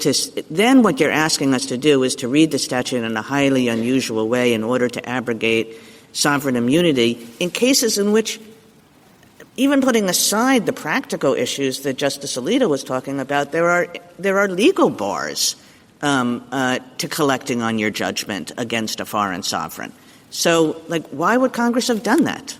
then what you're asking us to do is to read the statute in a highly unusual way in order to abrogate sovereign immunity in cases in which, even putting aside the practical issues that Justice Alito was talking about, there are legal bars to collecting on your judgment against a foreign sovereign. So, why would Congress have done that?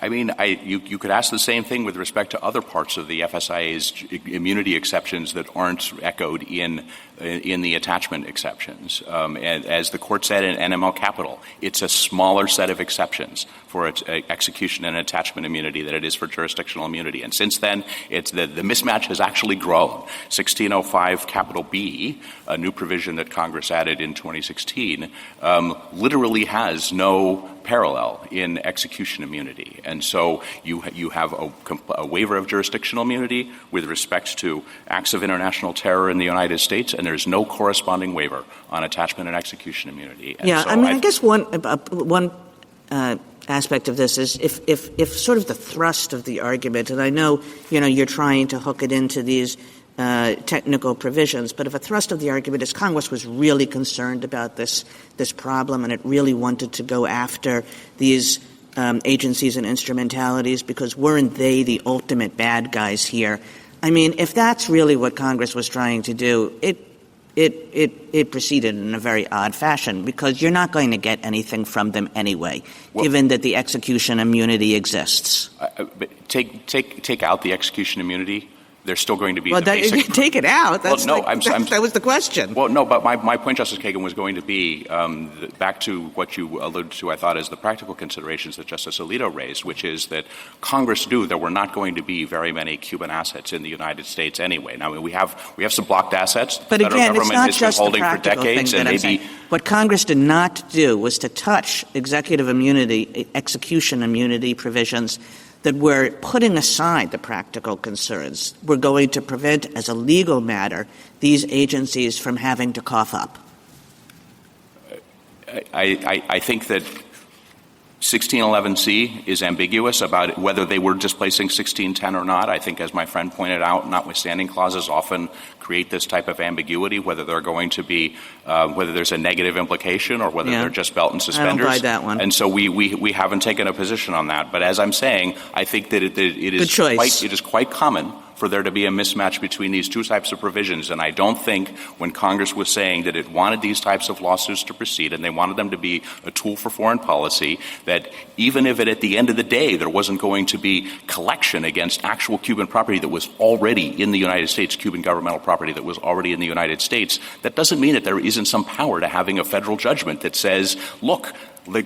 You could ask the same thing with respect to other parts of the FSIA's immunity exceptions that aren't echoed in the attachment exceptions. And as the court said in NML Capital, it's a smaller set of exceptions for its execution and attachment immunity than it is for jurisdictional immunity. And since then, the mismatch has actually grown. 1605 capital B, a new provision that Congress added in 2016, literally has no parallel in execution immunity. And so you have a waiver of jurisdictional immunity with respect to acts of international terror in the United States, and there's no corresponding waiver on attachment and execution immunity. And I guess one aspect of this is if sort of the thrust of the argument, and I know, you're trying to hook it into these technical provisions, but if a thrust of the argument is Congress was really concerned about this problem and it really wanted to go after these agencies and instrumentalities because weren't they the ultimate bad guys here? I mean, if that's really what Congress was trying to do, it proceeded in a very odd fashion because you're not going to get anything from them anyway, given that the execution immunity exists. Take out the execution immunity. There's still going to be the basic... You can take it out. That was the question. Well, no, but my point, Justice Kagan, was going to be back to what you alluded to, I thought, as the practical considerations that Justice Alito raised, which is that Congress knew there were not going to be very many Cuban assets in the United States anyway. Now, we have some blocked assets. But again, it's not just the practical thing that I'm saying. What Congress did not do was to touch executive immunity, execution immunity provisions that we're putting aside the practical concerns. We're going to prevent, as a legal matter, these agencies from having to cough up. I think that 1611C is ambiguous about whether they were displacing 1610 or not. I think, as my friend pointed out, notwithstanding clauses often create this type of ambiguity, whether they're going to be, whether there's a negative implication or whether they're just belt and suspenders. I don't buy that one. And so we haven't taken a position on that. But as I'm saying, I think that it is quite common for there to be a mismatch between these two types of provisions. And I don't think when Congress was saying that it wanted these types of lawsuits to proceed and they wanted them to be a tool for foreign policy, that even if at the end of the day there wasn't going to be collection against actual Cuban property that was already in the United States, Cuban governmental property that was already in the United States, that doesn't mean that there isn't some power to having a federal judgment that says, look,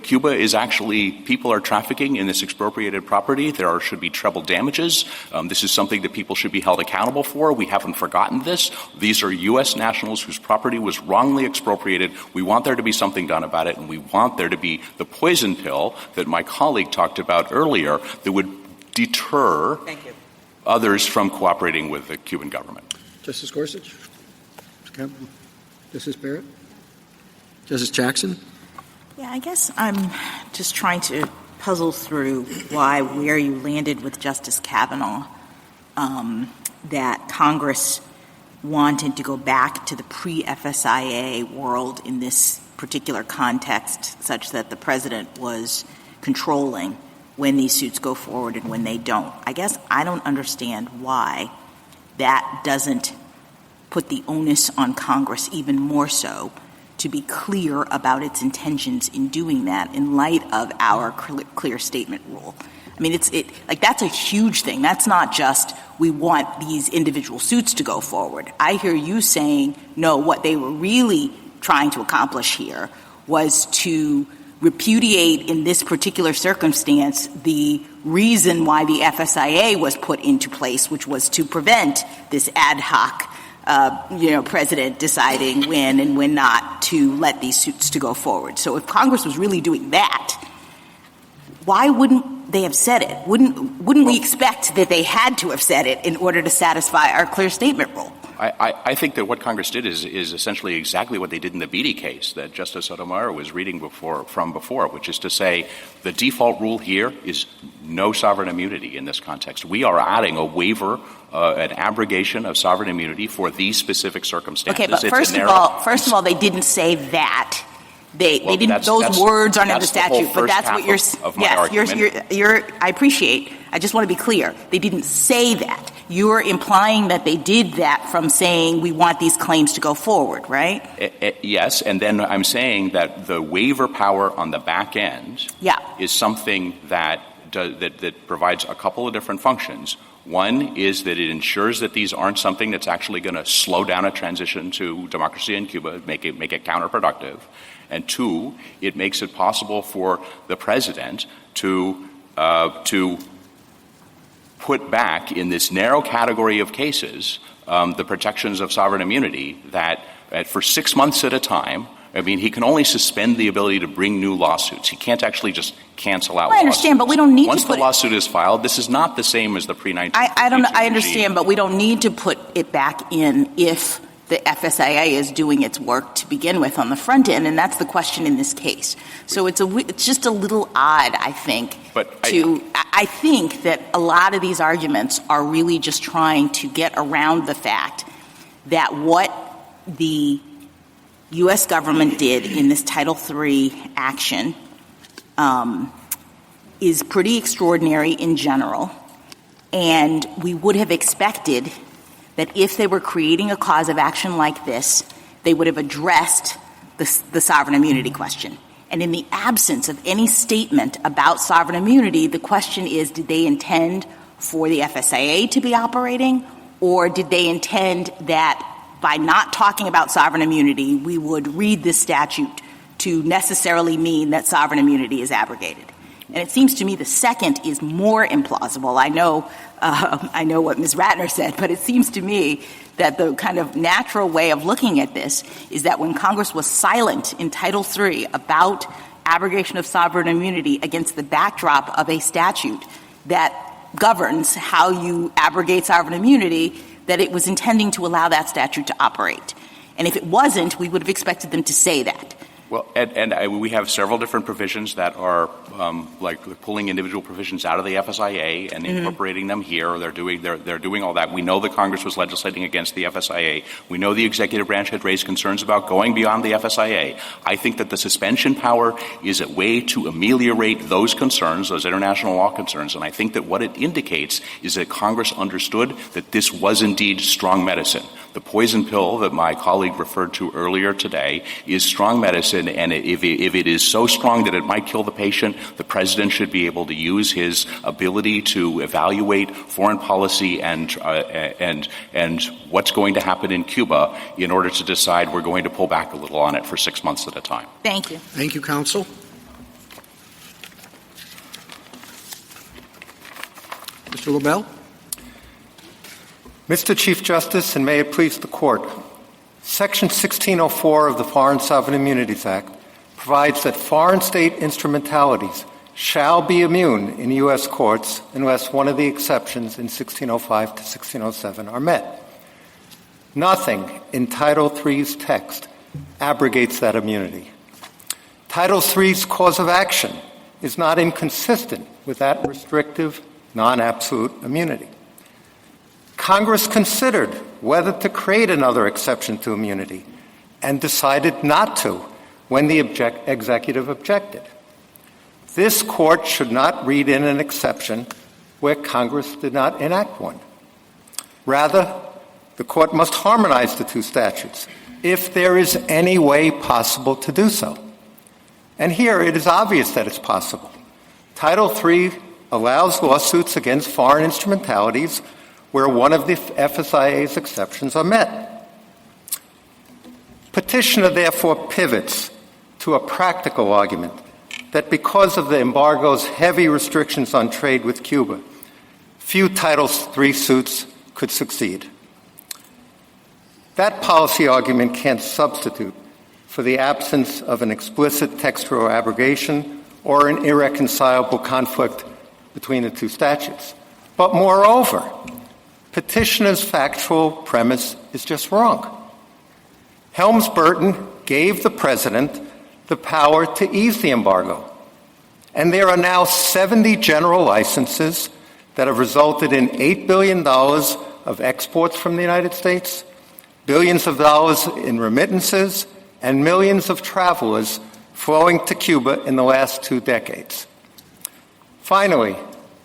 Cuba is actually, people are trafficking in this expropriated property. There should be treble damages. This is something that people should be held accountable for. We haven't forgotten this. These are U.S. nationals whose property was wrongly expropriated. We want there to be something done about it, and we want there to be the poison pill that my colleague talked about earlier that would deter others from cooperating with the Cuban government. Justice Gorsuch? Justice Barrett? Justice Jackson? Yeah, I guess I'm just trying to puzzle through where you landed with Justice Kavanaugh, that Congress wanted to go back to the pre-FSIA world in this particular context, such that the president was controlling when these suits go forward and when they don't. I guess I don't understand why that doesn't put the onus on Congress even more so to be clear about its intentions in doing that in light of our clear statement rule. I mean, that's a huge thing. That's not just we want these individual suits to go forward. I hear you saying, no, what they were really trying to accomplish here was to repudiate in this particular circumstance the reason why the FSIA was put into place, which was to prevent this ad hoc president deciding when and when not to let these suits to go forward. So if Congress was really doing that, why wouldn't they have said it? Wouldn't we expect that they had to have said it in order to satisfy our clear statement rule? I think that what Congress did is essentially exactly what they did in the Beatty case that Justice Sotomayor was reading from before, which is to say the default rule here is no sovereign immunity in this context. We are adding a waiver, an abrogation of sovereign immunity for these specific circumstances. Okay, but first of all, they didn't say that. They didn't. Those words aren't in the statute, but that's what you're. Yes, I appreciate. I just want to be clear. They didn't say that. You're implying that they did that from saying we want these claims to go forward, right? Yes, and then I'm saying that the waiver power on the back end is something that provides a couple of different functions. One is that it ensures that these aren't something that's actually going to slow down a transition to democracy in Cuba, make it counterproductive. And two, it makes it possible for the president to put back in this narrow category of cases the protections of sovereign immunity that for 6 months at a time. I mean, he can only suspend the ability to bring new lawsuits. He can't actually just cancel out lawsuits. I understand, but we don't need Once to put the lawsuit is filed, this is not the same as the pre-19. I understand, but we don't need to put it back in if the FSIA is doing its work to begin with on the front end, and that's the question in this case. So it's just a little odd, I think. I think that a lot of these arguments are really just trying to get around the fact that what the U.S. government did in this Title III action is pretty extraordinary in general, and we would have expected that if they were creating a cause of action like this, they would have addressed the sovereign immunity question. And in the absence of any statement about sovereign immunity, the question is, did they intend for the FSIA to be operating, or did they intend that by not talking about sovereign immunity, we would read this statute to necessarily mean that sovereign immunity is abrogated? And it seems to me the second is more implausible. I know what Ms. Ratner said, but it seems to me that the kind of natural way of looking at this is that when Congress was silent in Title III about abrogation of sovereign immunity against the backdrop of a statute that governs how you abrogate sovereign immunity, that it was intending to allow that statute to operate. And if it wasn't, we would have expected them to say that. Well, and we have several different provisions that are like pulling individual provisions out of the FSIA and incorporating them here. They're doing all that. We know that Congress was legislating against the FSIA. We know the executive branch had raised concerns about going beyond the FSIA. I think that the suspension power is a way to ameliorate those concerns, those international law concerns, and I think that what it indicates is that Congress understood that this was indeed strong medicine. The poison pill that my colleague referred to earlier today is strong medicine, and if it is so strong that it might kill the patient, the president should be able to use his ability to evaluate foreign policy and what's going to happen in Cuba in order to decide we're going to pull back a little on it for 6 months at a time. Thank you. Thank you, counsel. Mr. LaBelle? Mr. Chief Justice, and may it please the Court, Section 1604 of the Foreign Sovereign Immunities Act provides that foreign state instrumentalities shall be immune in U.S. courts unless one of the exceptions in 1605 to 1607 are met. Nothing in Title III's text abrogates that immunity. Title III's cause of action is not inconsistent with that restrictive, non-absolute immunity. Congress considered whether to create another exception to immunity and decided not to when the executive objected. This Court should not read in an exception where Congress did not enact one. Rather, the Court must harmonize the two statutes if there is any way possible to do so. And here it is obvious that it's possible. Title III allows lawsuits against foreign instrumentalities where one of the FSIA's exceptions are met. Petitioner therefore pivots to a practical argument that because of the embargo's heavy restrictions on trade with Cuba, few Title III suits could succeed. That policy argument can't substitute for the absence of an explicit textual abrogation or an irreconcilable conflict between the two statutes. But moreover, petitioner's factual premise is just wrong. Helms-Burton gave the president the power to ease the embargo, and there are now 70 general licenses that have resulted in $8 billion of exports from the United States, billions of dollars in remittances, and millions of travelers flowing to Cuba in the last 2 decades. Finally,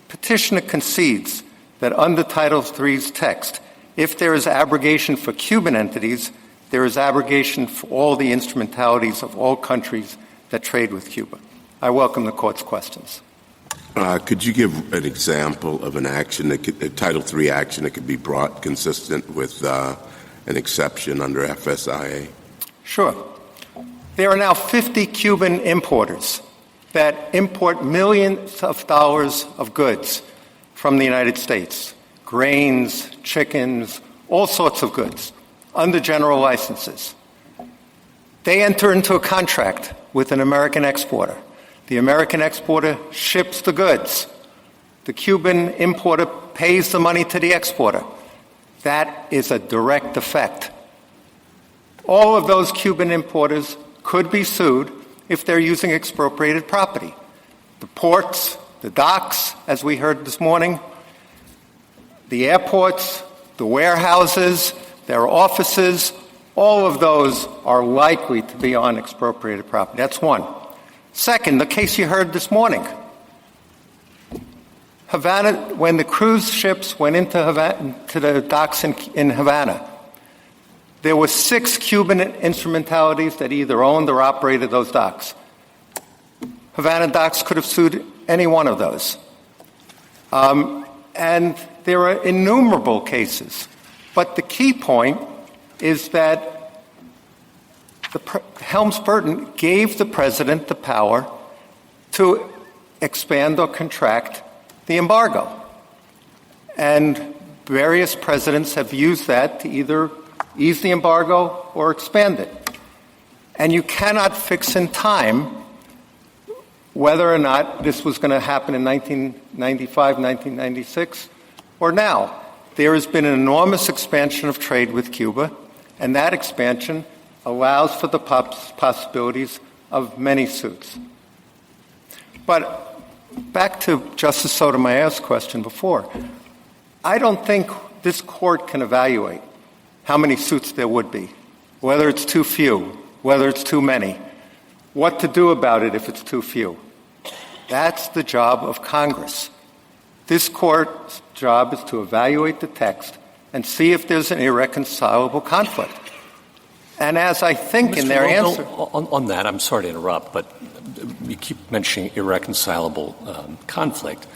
petitioner concedes that under Title III's text, if there is abrogation for Cuban entities, there is abrogation for all the instrumentalities of all countries that trade with Cuba. I welcome the Court's questions. Could you give an example of an action, a Title III action that could be brought consistent with an exception under FSIA? Sure. There are now 50 Cuban importers that import millions of dollars of goods from the United States, grains, chickens, all sorts of goods, under general licenses. They enter into a contract with an American exporter. The American exporter ships the goods. The Cuban importer pays the money to the exporter. That is a direct effect. All of those Cuban importers could be sued if they're using expropriated property. The ports, the docks, as we heard this morning, the airports, the warehouses, their offices, all of those are likely to be on expropriated property. That's one. Second, the case you heard this morning. Havana, when the cruise ships went into Havana, to the docks in Havana, there were 6 Cuban instrumentalities that either owned or operated those docks. Havana docks could have sued any one of those. And there are innumerable cases. But the key point is that Helms-Burton gave the president the power to expand or contract the embargo. And various presidents have used that to either ease the embargo or expand it. And you cannot fix in time whether or not this was going to happen in 1995, 1996, or now. There has been an enormous expansion of trade with Cuba, and that expansion allows for the possibilities of many suits. But back to Justice Sotomayor's question before, I don't think this court can evaluate how many suits there would be, whether it's too few, whether it's too many, what to do about it if it's too few. That's the job of Congress. This court's job is to evaluate the text and see if there's an irreconcilable conflict. And as I think in their answer... On that, I'm sorry to interrupt, but you keep mentioning irreconcilable conflict.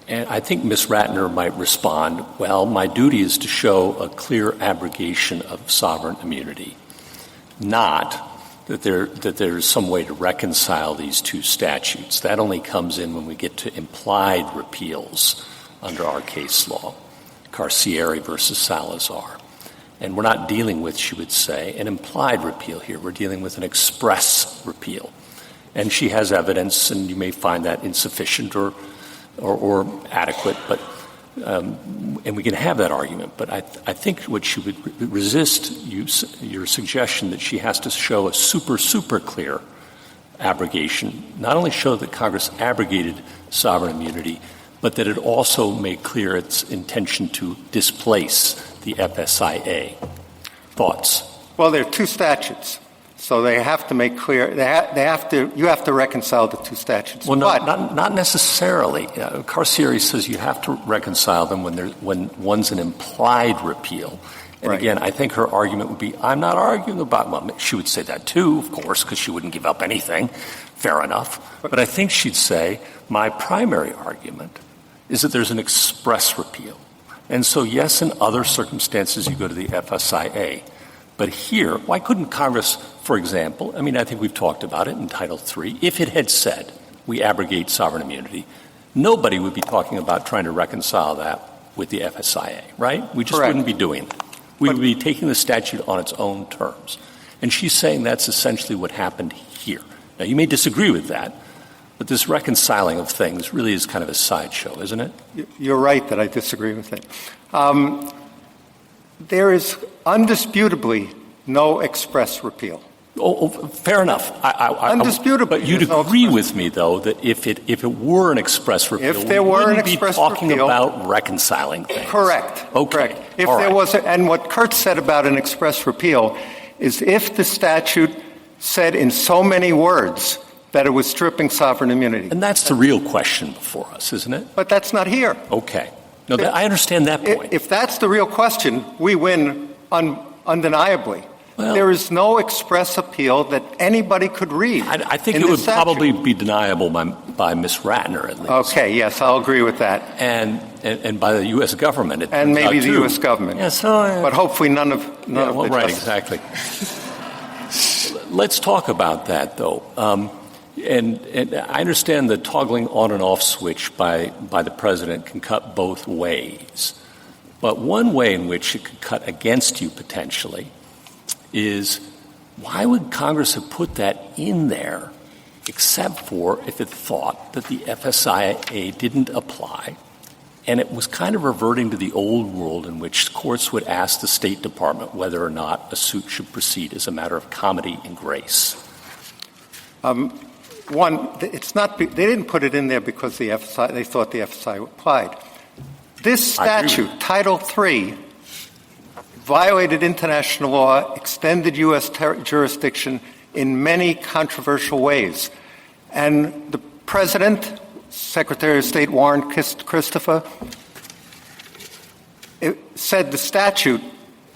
And I think Ms. Ratner might respond, well, my duty is to show a clear abrogation of sovereign immunity, not that there's some way to reconcile these two statutes. That only comes in when we get to implied repeals under our case law, Carcieri versus Salazar. And we're not dealing with, she would say, an implied repeal here. We're dealing with an express repeal. And she has evidence, and you may find that insufficient or adequate, but and we can have that argument. But I think what she would resist your suggestion that she has to show a super clear abrogation, not only show that Congress abrogated sovereign immunity, but that it also made clear its intention to displace the FSIA. Thoughts? Well, there are two statutes, so they have to make clear. You have to reconcile the two statutes. Well, not necessarily. Carcieri says you have to reconcile them when one's an implied repeal. And right. Again, I think her argument would be, I'm not arguing about. Well, she would say that too, of course, because she wouldn't give up anything. Fair enough. But I think she'd say my primary argument is that there's an express repeal. And so, yes, in other circumstances, you go to the FSIA. But here, why couldn't Congress, for example, I think we've talked about it in Title III, if it had said we abrogate sovereign immunity, nobody would be talking about trying to reconcile that with the FSIA, right? We just wouldn't be doing that. We would be taking the statute on its own terms. And she's saying that's essentially what happened here. Now, you may disagree with that, but this reconciling of things really is kind of a sideshow, isn't it? You're right that I disagree with it. There is undisputably no express repeal. Oh, fair enough. Undisputably. But you'd agree with me, though, that if it were an express repeal, if there were an express be talking repeal, about reconciling things. Correct. Okay. Correct. If there was, and what Kurt said about an express repeal is if the statute said in so many words that it was stripping sovereign immunity. And that's the real question before us, isn't it? But that's not here. Okay. No, I understand that point. If that's the real question, we win undeniably. Well, there is no express appeal that anybody could read. I think it would probably be deniable by Ms. Ratner, at least. Okay, yes, I'll agree with that. And by the U.S. government. And maybe the U.S. government. Yes, but hopefully none of the right, exactly. Let's talk about that, though. And I understand the toggling on and off switch by the president can cut both ways. But one way in which it could cut against you potentially is why would Congress have put that in there except for if it thought that the FSIA didn't apply and it was kind of reverting to the old world in which courts would ask the State Department whether or not a suit should proceed as a matter of comedy and grace? One, it's not. They didn't put it in there because they thought the FSIA applied. This statute, Title III, violated international law, extended U.S. jurisdiction in many controversial ways. And the President, Secretary of State Warren Christopher, said the statute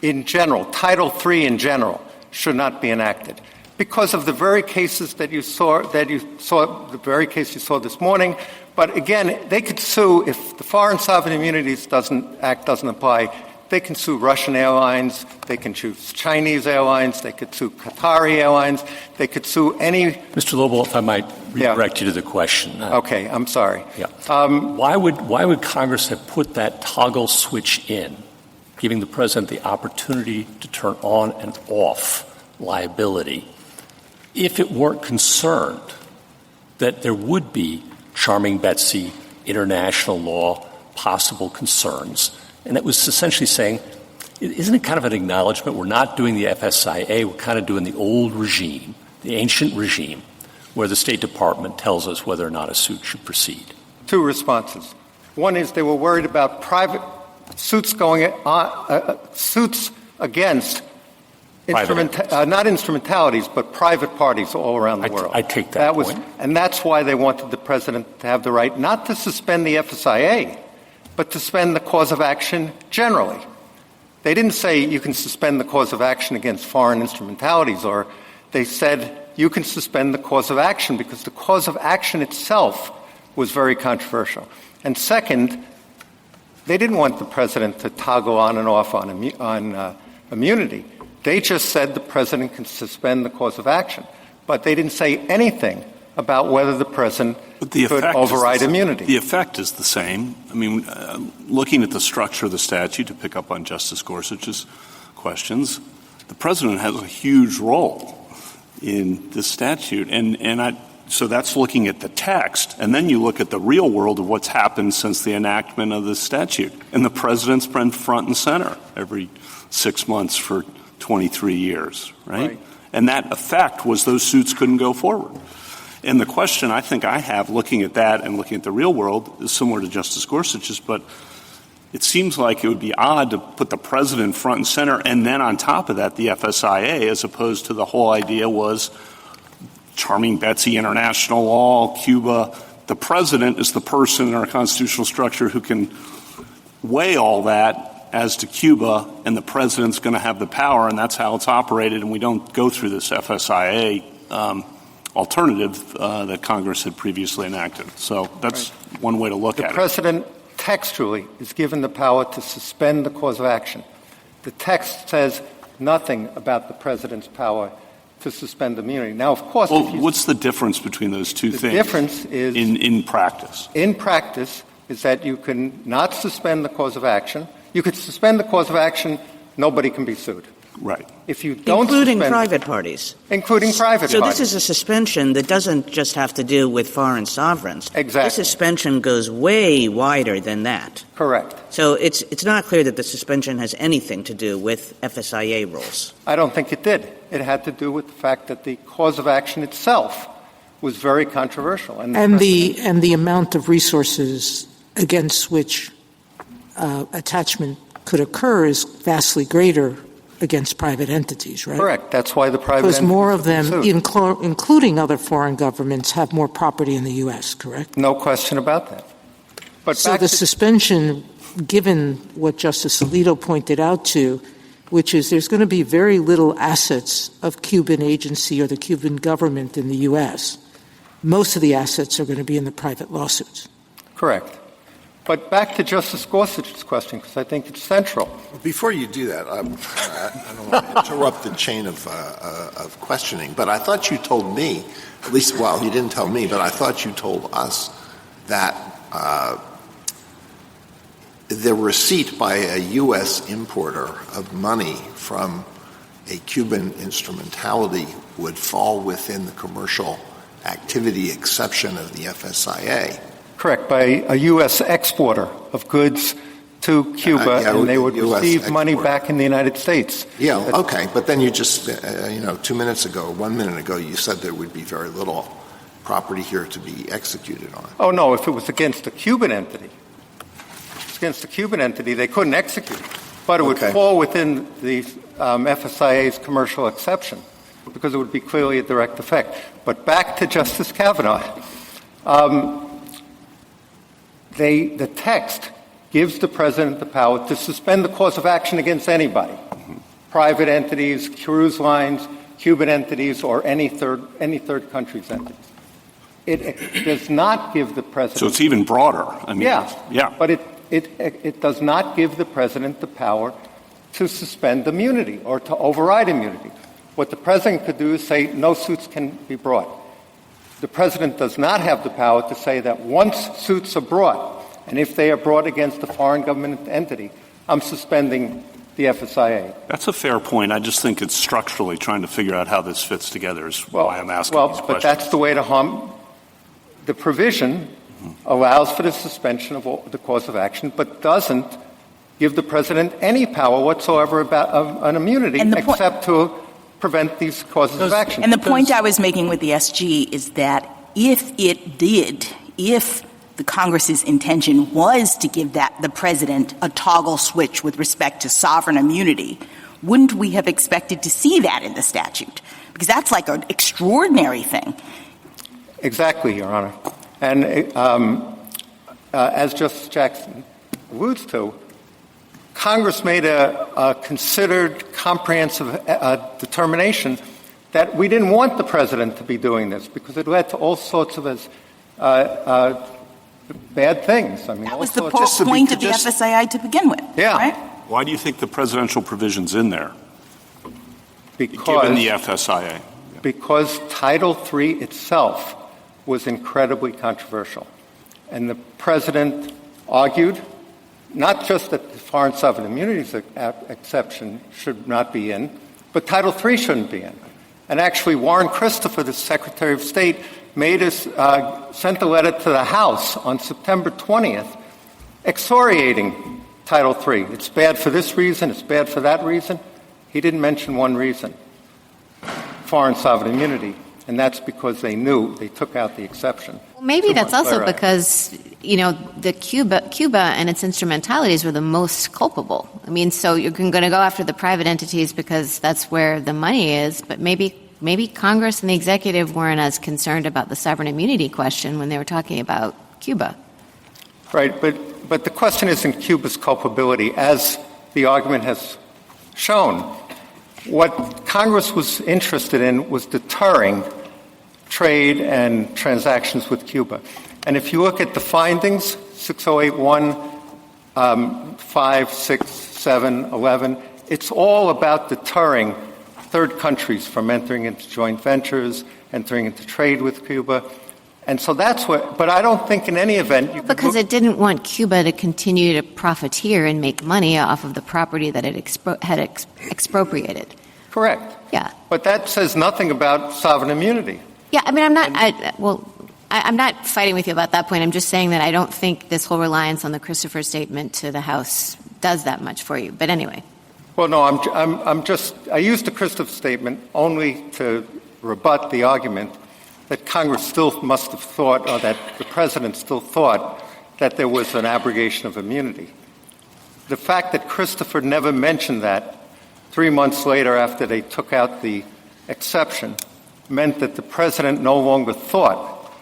in general, Title III in general, should not be enacted because of the very cases the very case you saw this morning. But again, they could sue if the Foreign Sovereign Immunities Act doesn't apply. They can sue Russian airlines. They can sue Chinese airlines. They could sue Qatari airlines. They could sue any. Mr. Lobel, if I might redirect you to the question. Okay, I'm sorry. Yeah. Why would Congress have put that toggle switch in, giving the president the opportunity to turn on and off liability, if it weren't concerned that there would be Charming Betsy, international law, possible concerns? And it was essentially saying, isn't it kind of an acknowledgement we're not doing the FSIA, we're kind of doing the old regime, the ancient regime, where the State Department tells us whether or not a suit should proceed? Two responses. One is they were worried about private suits going suits against not instrumentalities, but private parties all around the world. I take that point. And that's why they wanted the president to have the right not to suspend the FSIA, but to suspend the cause of action generally. They didn't say you can suspend the cause of action against foreign instrumentalities, or they said you can suspend the cause of action because the cause of action itself was very controversial. And second, they didn't want the president to toggle on and off on immunity. They just said the president can suspend the cause of action. But they didn't say anything about whether the president could override immunity. The effect is the same. I mean, looking at the structure of the statute, to pick up on Justice Gorsuch's questions, the president has a huge role in this statute. So that's looking at the text. And then you look at the real world of what's happened since the enactment of this statute. And the president's been front and center every 6 months for 23 years, right? And that effect was those suits couldn't go forward. And the question I think I have looking at that and looking at the real world is similar to Justice Gorsuch's, but it seems like it would be odd to put the president front and center and then on top of that the FSIA, as opposed to the whole idea was charming Betsy, international law, Cuba. The president is the person in our constitutional structure who can weigh all that as to Cuba, and the president's going to have the power, and that's how it's operated, and we don't go through this FSIA alternative that Congress had previously enacted. So that's one way to look at it. The president textually is given the power to suspend the cause of action. The text says nothing about the president's power to suspend immunity. Now, of course... Well, what's the difference between those two things? The difference is... In practice. In practice is that you can not suspend the cause of action. You could suspend the cause of action, nobody can be sued. Right. If you don't including private parties. Including private parties. So this is a suspension that doesn't just have to do with foreign sovereigns. Exactly. This suspension goes way wider than that. Correct. So it's not clear that the suspension has anything to do with FSIA rules. I don't think it did. It had to do with the fact that the cause of action itself was very controversial. And the amount of resources against which attachment could occur is vastly greater against private entities, right? Correct. That's why the private entities... Because more of them, sued. including other foreign governments, have more property in the U.S., correct? No question about that. But so the suspension, given what Justice Alito pointed out to, which is there's going to be very little assets of Cuban agency or the Cuban government in the U.S., most of the assets are going to be in the private lawsuits. Correct. But back to Justice Gorsuch's question, because I think it's central. Before you do that, I don't want to interrupt the chain of questioning, but I thought you told me, at least, well, you didn't tell me, but I thought you told us that the receipt by a U.S. importer of money from a Cuban instrumentality would fall within the commercial activity exception of the FSIA. Correct, by a U.S. exporter of goods to Cuba, and they would receive money back in the United States. Yeah, okay, but then you just, 2 minutes ago, 1 minute ago, you said there would be very little property here to be executed on. Oh, no, if it was against a Cuban entity. If it's against a Cuban entity, they couldn't execute it. But it would fall within the FSIA's commercial exception, because it would be clearly a direct effect. But back to Justice Kavanaugh. The text gives the president the power to suspend the cause of action against anybody, private entities, cruise lines, Cuban entities, or any third country's entities. It does not give the president... So it's even broader. I mean, yeah. But it does not give the president the power to suspend immunity or to override immunity. What the president could do is say no suits can be brought. The president does not have the power to say that once suits are brought, and if they are brought against a foreign government entity, I'm suspending the FSIA. That's a fair point. I just think it's structurally trying to figure out how this fits together is why I'm asking these questions. But that's the way to harm. The provision allows for the suspension of the cause of action, but doesn't give the president any power whatsoever about an immunity except to prevent these causes of action. And the point I was making with the SG is that if the Congress's intention was to give the president a toggle switch with respect to sovereign immunity, wouldn't we have expected to see that in the statute? Because that's like an extraordinary thing. Exactly, Your Honor. And as Justice Jackson alludes to, Congress made a considered, comprehensive determination that we didn't want the president to be doing this because it led to all sorts of bad things. I mean, that was the point of the FSIA to begin with. Yeah. Right? Why do you think the presidential provision's in there? Because, given the FSIA. Because Title III itself was incredibly controversial. And the president argued not just that the Foreign Sovereign Immunities exception should not be in, but Title III shouldn't be in. And actually, Warren Christopher, the Secretary of State, sent a letter to the House on September 20th excoriating Title III. It's bad for this reason, it's bad for that reason. He didn't mention one reason, foreign sovereign immunity, and that's because they knew they took out the exception. Well, maybe that's also because, the Cuba and its instrumentalities were the most culpable. I mean, so you're going to go after the private entities because that's where the money is, but maybe Congress and the executive weren't as concerned about the sovereign immunity question when they were talking about Cuba. Right, but the question isn't Cuba's culpability, as the argument has shown. What Congress was interested in was deterring trade and transactions with Cuba. And if you look at the findings, 6081, 5, 6, 7, 11, it's all about deterring third countries from entering into joint ventures, entering into trade with Cuba. And so that's but I don't think in any event because it didn't want Cuba to continue to profiteer and make money off of the property that it had expropriated. Correct. Yeah. But that says nothing about sovereign immunity. Yeah, I mean, I'm not fighting with you about that point. I'm just saying that I don't think this whole reliance on the Christopher statement to the House does that much for you. But anyway. Well, no, I used the Christopher statement only to rebut the argument that Congress still must have thought, or that the president still thought, that there was an abrogation of immunity. The fact that Christopher never mentioned that 3 months later after they took out the exception meant that the president no longer thought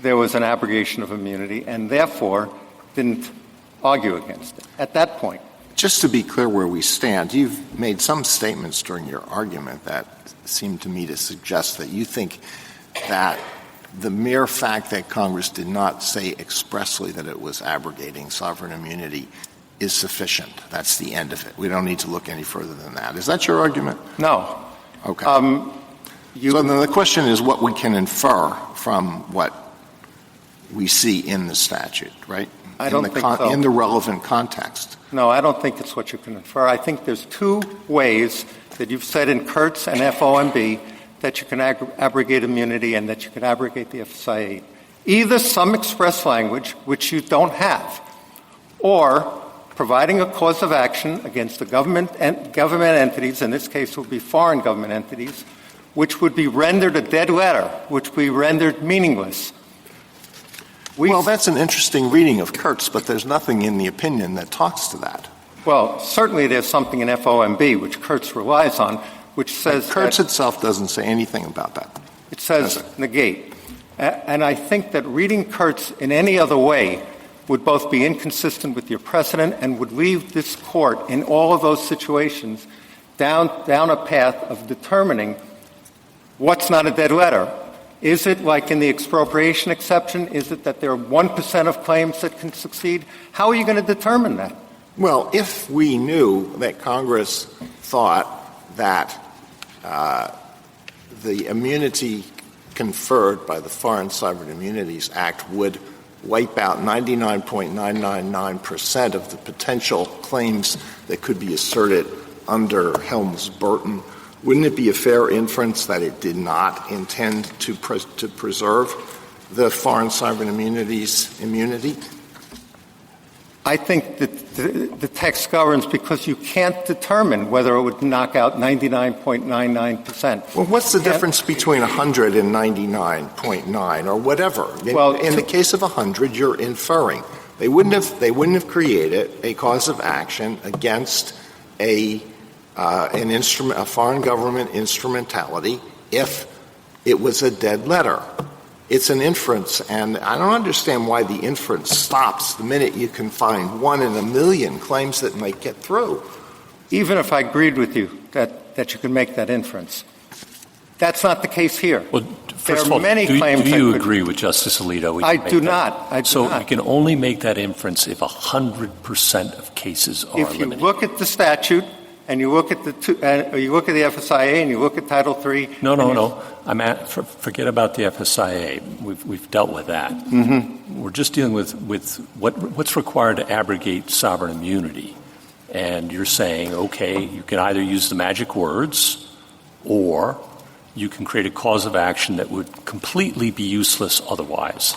there was an abrogation of immunity and therefore didn't argue against it at that point. Just to be clear where we stand, you've made some statements during your argument that seem to me to suggest that you think that the mere fact that Congress did not say expressly that it was abrogating sovereign immunity is sufficient. That's the end of it. We don't need to look any further than that. Is that your argument? No. Okay. So then the question is what we can infer from what we see in the statute, right? I don't think so. In the relevant context. No, I don't think it's what you can infer. I think there's two ways that you've said in Kurtz and FOMB that you can abrogate immunity and that you can abrogate the FSIA. Either some express language, which you don't have, or providing a cause of action against the government entities, in this case would be foreign government entities, which would be rendered a dead letter, which would be rendered meaningless. Well, that's an interesting reading of Kurtz, but there's nothing in the opinion that talks to that. Well, certainly there's something in FOMB, which Kurtz relies on, which says Kurtz itself doesn't say anything about that. It says negate. And I think that reading Kurtz in any other way would both be inconsistent with your precedent and would leave this court in all of those situations down a path of determining what's not a dead letter. Is it like in the expropriation exception? Is it that there are 1% of claims that can succeed? How are you going to determine that? Well, if we knew that Congress thought that the immunity conferred by the Foreign Sovereign Immunities Act would wipe out 99.999% of the potential claims that could be asserted under Helms-Burton, wouldn't it be a fair inference that it did not intend to preserve the Foreign Sovereign Immunities immunity? I think that the text governs because you can't determine whether it would knock out 99.99%. Well, what's the difference between 100 and 99.9 or whatever? In the case of 100, you're inferring. They wouldn't have created a cause of action against a foreign government instrumentality if it was a dead letter. It's an inference, and I don't understand why the inference stops the minute you can find 1 in a million claims that might get through. Even if I agreed with you that you can make that inference. That's not the case here. Well, first of all, do you agree with Justice Alito? I do not. So you can only make that inference if 100% of cases are eliminated. If you look at the statute and you look at the FSIA and you look at Title III. No. Forget about the FSIA. We've dealt with that. Mm-hmm. We're just dealing with what's required to abrogate sovereign immunity. And you're saying, okay, you can either use the magic words or you can create a cause of action that would completely be useless otherwise.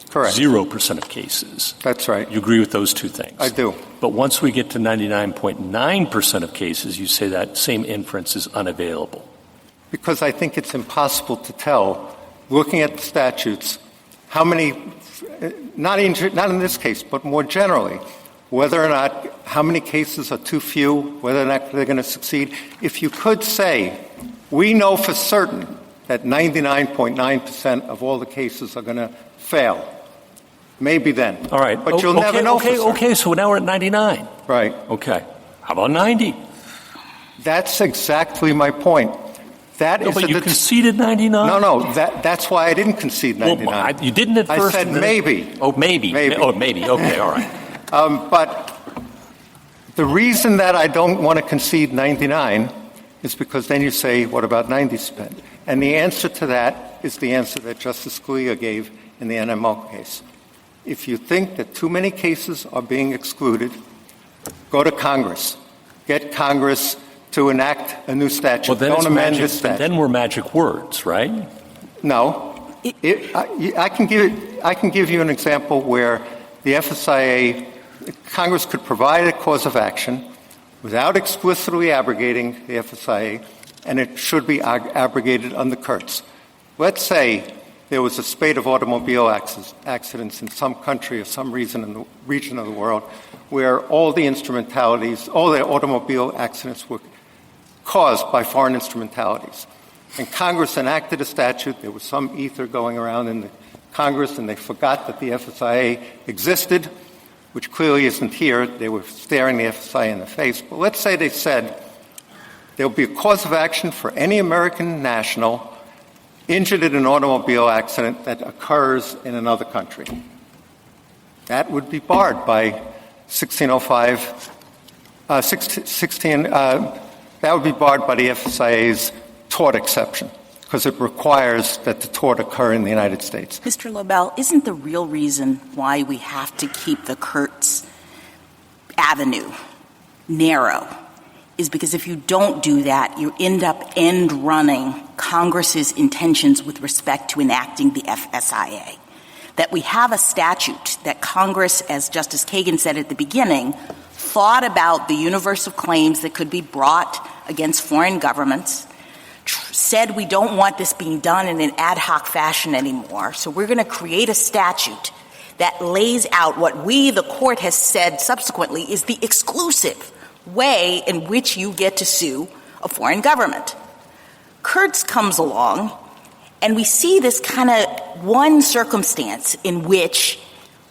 Correct. 0% of cases. That's right. You agree with those two things? I do. But once we get to 99.9% of cases, you say that same inference is unavailable. Because I think it's impossible to tell, looking at the statutes, how many, not in this case, but more generally, whether or not, how many cases are too few, whether or not they're going to succeed. If you could say, we know for certain that 99.9% of all the cases are going to fail, maybe then. All right. But you'll never know for certain. Okay, so now we're at 99. Right. Okay. How about 90? That's exactly my point. But you conceded 99? No. That's why I didn't concede 99. Well, you didn't at first. I said maybe. Oh, maybe. Oh, maybe. Okay, all right. But the reason that I don't want to concede 99 is because then you say, what about 90%? And the answer to that is the answer that Justice Scalia gave in the NMO case. If you think that too many cases are being excluded, go to Congress. Get Congress to enact a new statute. Well, then don't amend the statute. Then we're magic words, right? No. I can give you an example where the FSIA, Congress could provide a cause of action without explicitly abrogating the FSIA, and it should be abrogated under Kurtz. Let's say there was a spate of automobile accidents in some country or some region of the world where all the automobile accidents were caused by foreign instrumentalities. And Congress enacted a statute. There was some ether going around in the Congress, and they forgot that the FSIA existed, which clearly isn't here. They were staring the FSIA in the face. But let's say they said there will be a cause of action for any American national injured in an automobile accident that occurs in another country. That would be barred by 1605. That would be barred by the FSIA's tort exception, because it requires that the tort occur in the United States. Mr. Lobel, isn't the real reason why we have to keep the Kurtz avenue narrow is because if you don't do that, you end up end-running Congress's intentions with respect to enacting the FSIA? That we have a statute that Congress, as Justice Kagan said at the beginning, thought about the universe of claims that could be brought against foreign governments, said we don't want this being done in an ad hoc fashion anymore, so we're going to create a statute that lays out what we, the court, has said subsequently is the exclusive way in which you get to sue a foreign government. Kurtz comes along, and we see this kind of one circumstance in which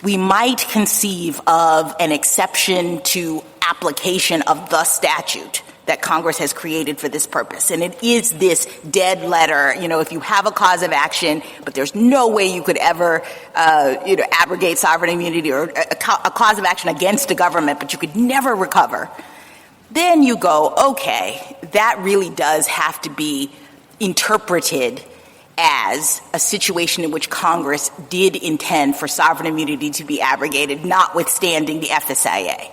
we might conceive of an exception to application of the statute that Congress has created for this purpose. And it is this dead letter, if you have a cause of action, but there's no way you could ever, abrogate sovereign immunity or a cause of action against a government, but you could never recover. Then you go, okay, that really does have to be interpreted as a situation in which Congress did intend for sovereign immunity to be abrogated, notwithstanding the FSIA.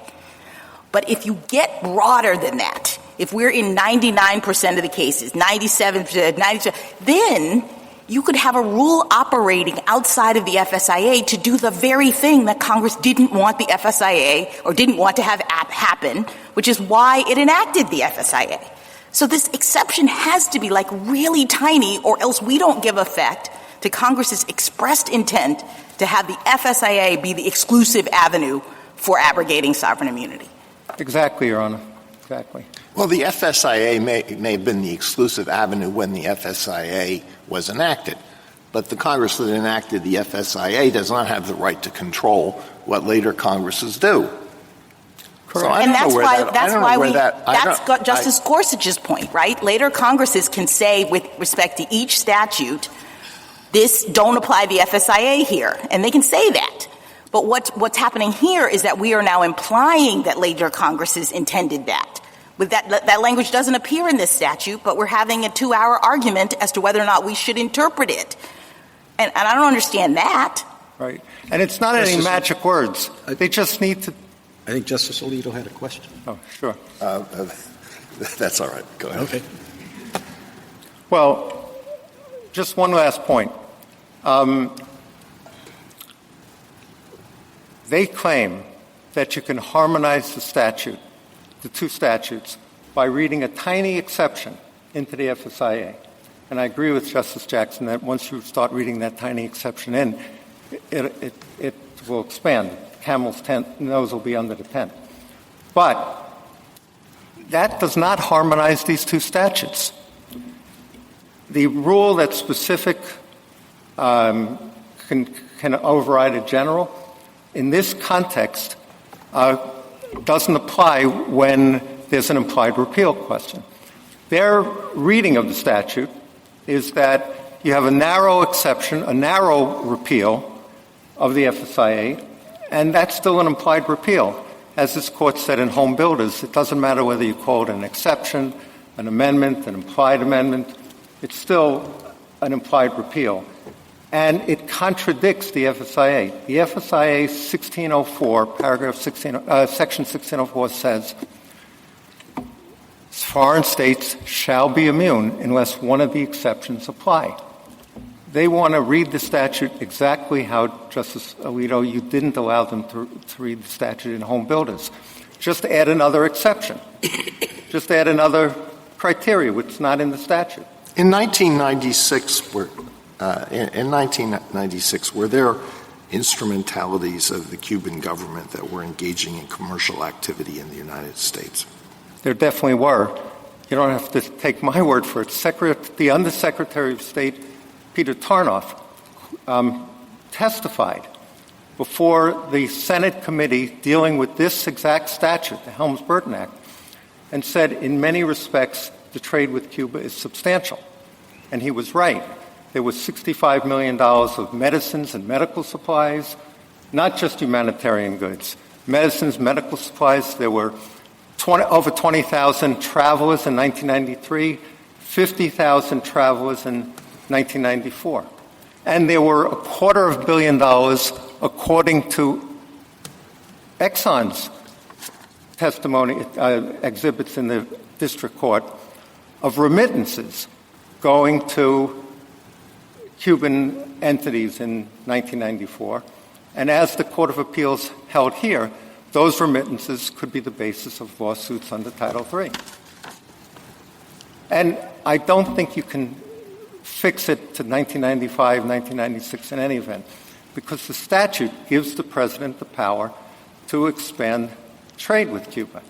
But if you get broader than that, if we're in 99% of the cases, 97%, 97%, then you could have a rule operating outside of the FSIA to do the very thing that Congress didn't want the FSIA or didn't want to have happen, which is why it enacted the FSIA. So this exception has to be like really tiny, or else we don't give effect to Congress's expressed intent to have the FSIA be the exclusive avenue for abrogating sovereign immunity. Exactly, Your Honor. Exactly. Well, the FSIA may have been the exclusive avenue when the FSIA was enacted, but the Congress that enacted the FSIA does not have the right to control what later Congresses do. Correct. So And that's why that's Justice Gorsuch's point, right? Later Congresses can say with respect to each statute, this don't apply the FSIA here, and they can say that. But what's happening here is that we are now implying that later Congresses intended that. With that language doesn't appear in this statute, but we're having a 2-hour argument as to whether or not we should interpret it. And I don't understand that. Right. And it's not any magic words. They just need to. I think Justice Alito had a question. Oh, sure. That's all right. Go ahead. Okay. Well, just one last point. They claim that you can harmonize the two statutes, by reading a tiny exception into the FSIA. And I agree with Justice Jackson that once you start reading that tiny exception in, it will expand. Camel's nose will be under the tent. But that does not harmonize these two statutes. The rule that specific can override a general, in this context, doesn't apply when there's an implied repeal question. Their reading of the statute is that you have a narrow exception, a narrow repeal of the FSIA, and that's still an implied repeal. As this Court said in Home Builders, it doesn't matter whether you call it an exception, an amendment, an implied amendment. It's still an implied repeal. And it contradicts the FSIA. The FSIA 1604, section 1604 says, foreign states shall be immune unless one of the exceptions apply. They want to read the statute exactly how, Justice Alito, you didn't allow them to read the statute in Home Builders. Just add another exception. Just add another criteria, which is not in the statute. In 1996, were there instrumentalities of the Cuban government that were engaging in commercial activity in the United States? There definitely were. You don't have to take my word for it. The Undersecretary of State, Peter Tarnoff, testified before the Senate committee dealing with this exact statute, the Helms-Burton Act, and said, in many respects, the trade with Cuba is substantial. And he was right. There was $65 million of medicines and medical supplies, not just humanitarian goods. Medicines, medical supplies. There were over 20,000 travelers in 1993, 50,000 travelers in 1994. And there were $250 million, according to Exxon's testimony, exhibits in the district court, of remittances going to Cuban entities in 1994. And as the Court of Appeals held here, those remittances could be the basis of lawsuits under Title III. And I don't think you can fix it to 1995, 1996 in any event, because the statute gives the president the power to expand trade with Cuba.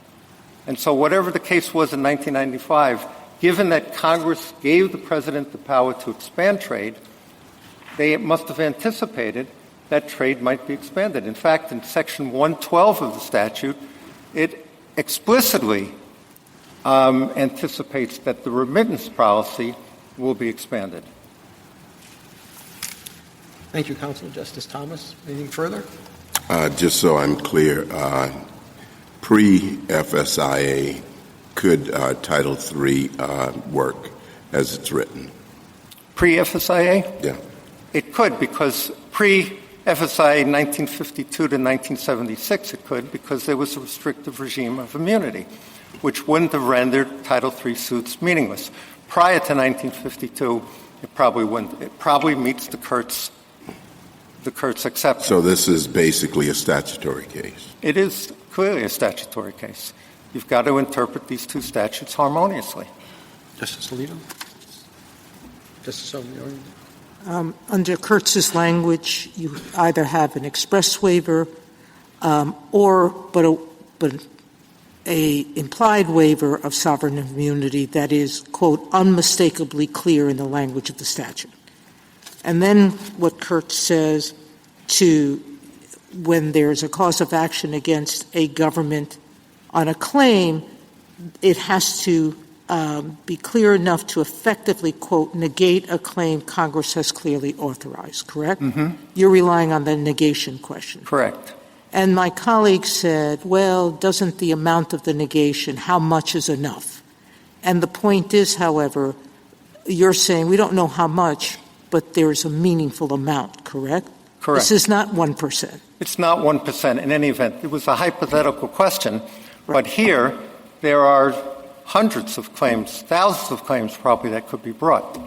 And so whatever the case was in 1995, given that Congress gave the president the power to expand trade, they must have anticipated that trade might be expanded. In fact, in Section 112 of the statute, it explicitly anticipates that the remittance policy will be expanded. Thank you, Counsel. Justice Thomas, anything further? Just so I'm clear, pre-FSIA, could Title III work as it's written? Pre-FSIA? Yeah. It could, because pre-FSIA 1952 to 1976 it could, because there was a restrictive regime of immunity, which wouldn't have rendered Title III suits meaningless. Prior to 1952, It probably wouldn't. It probably meets the Kurtz exception. So this is basically a statutory case. It is clearly a statutory case. You've got to interpret these two statutes harmoniously. Justice Alito? Justice Sotomayor? Under Kurtz's language, you either have an express waiver but a implied waiver of sovereign immunity that is, quote, unmistakably clear in the language of the statute. And then what Kurtz says when there's a cause of action against a government on a claim, it has to be clear enough to effectively, quote, negate a claim Congress has clearly authorized, correct? Mm-hmm. You're relying on the negation question. Correct. And my colleague said, well, doesn't the amount of the negation, how much is enough? And the point is, however, you're saying we don't know how much, but there's a meaningful amount, correct? Correct. This is not 1%. It's not 1% in any event. It was a hypothetical question, but here there are hundreds of claims, thousands of claims probably that could be brought.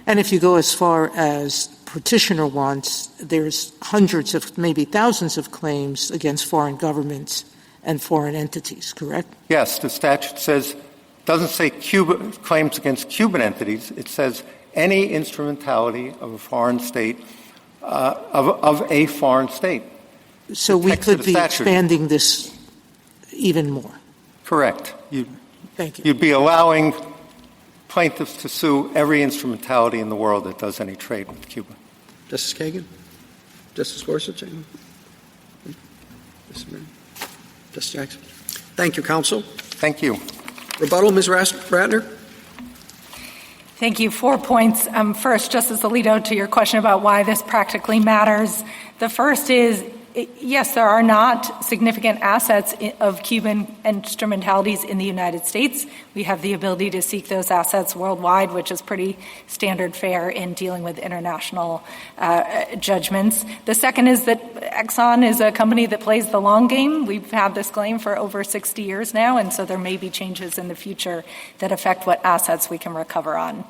And if you go as far as petitioner wants, there's hundreds of, maybe thousands of claims against foreign governments and foreign entities, correct? Yes, the statute doesn't say claims against Cuban entities. It says any instrumentality of a foreign state, of a foreign state. So we could be expanding this even more. Correct. Thank you. You'd be allowing plaintiffs to sue every instrumentality in the world that does any trade with Cuba. Justice Kagan? Justice Gorsuch? Justice Jackson? Thank you, counsel. Thank you. Rebuttal, Ms. Ratner? Thank you. 4 points. First, Justice Alito, to your question about why this practically matters. The first is, yes, there are not significant assets of Cuban instrumentalities in the United States. We have the ability to seek those assets worldwide, which is pretty standard fare in dealing with international judgments. The second is that Exxon is a company that plays the long game. We've had this claim for over 60 years now, and so there may be changes in the future that affect what assets we can recover on.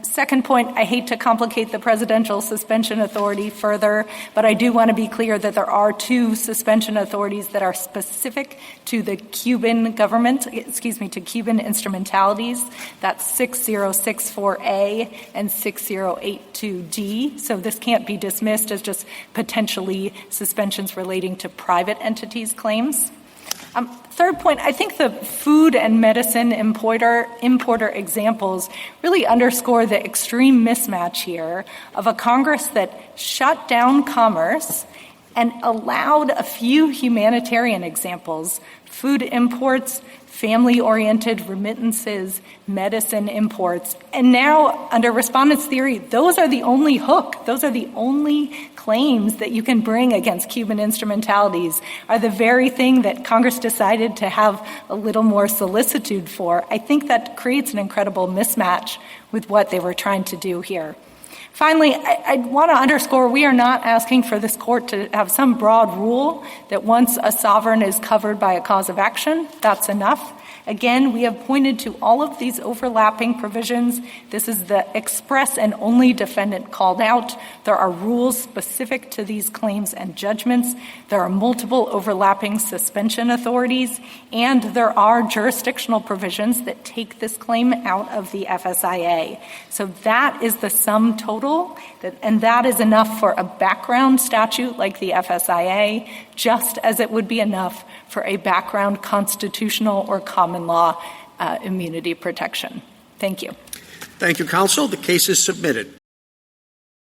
Second point, I hate to complicate the presidential suspension authority further, but I do want to be clear that there are two suspension authorities that are specific to the Cuban government, to Cuban instrumentalities. That's 6064A and 6082D. So this can't be dismissed as just potentially suspensions relating to private entities' claims. Third point, I think the food and medicine importer examples really underscore the extreme mismatch here of a Congress that shut down commerce and allowed a few humanitarian examples, food imports, family-oriented remittances, medicine imports. And now, under respondents' theory, those are the only hook. Those are the only claims that you can bring against Cuban instrumentalities, are the very thing that Congress decided to have a little more solicitude for. I think that creates an incredible mismatch with what they were trying to do here. Finally, I want to underscore we are not asking for this court to have some broad rule that once a sovereign is covered by a cause of action, that's enough. Again, we have pointed to all of these overlapping provisions. This is the express and only defendant called out. There are rules specific to these claims and judgments. There are multiple overlapping suspension authorities, and there are jurisdictional provisions that take this claim out of the FSIA. So that is the sum total, and that is enough for a background statute like the FSIA, just as it would be enough for a background constitutional or common law immunity protection. Thank you. Thank you, counsel. The case is submitted.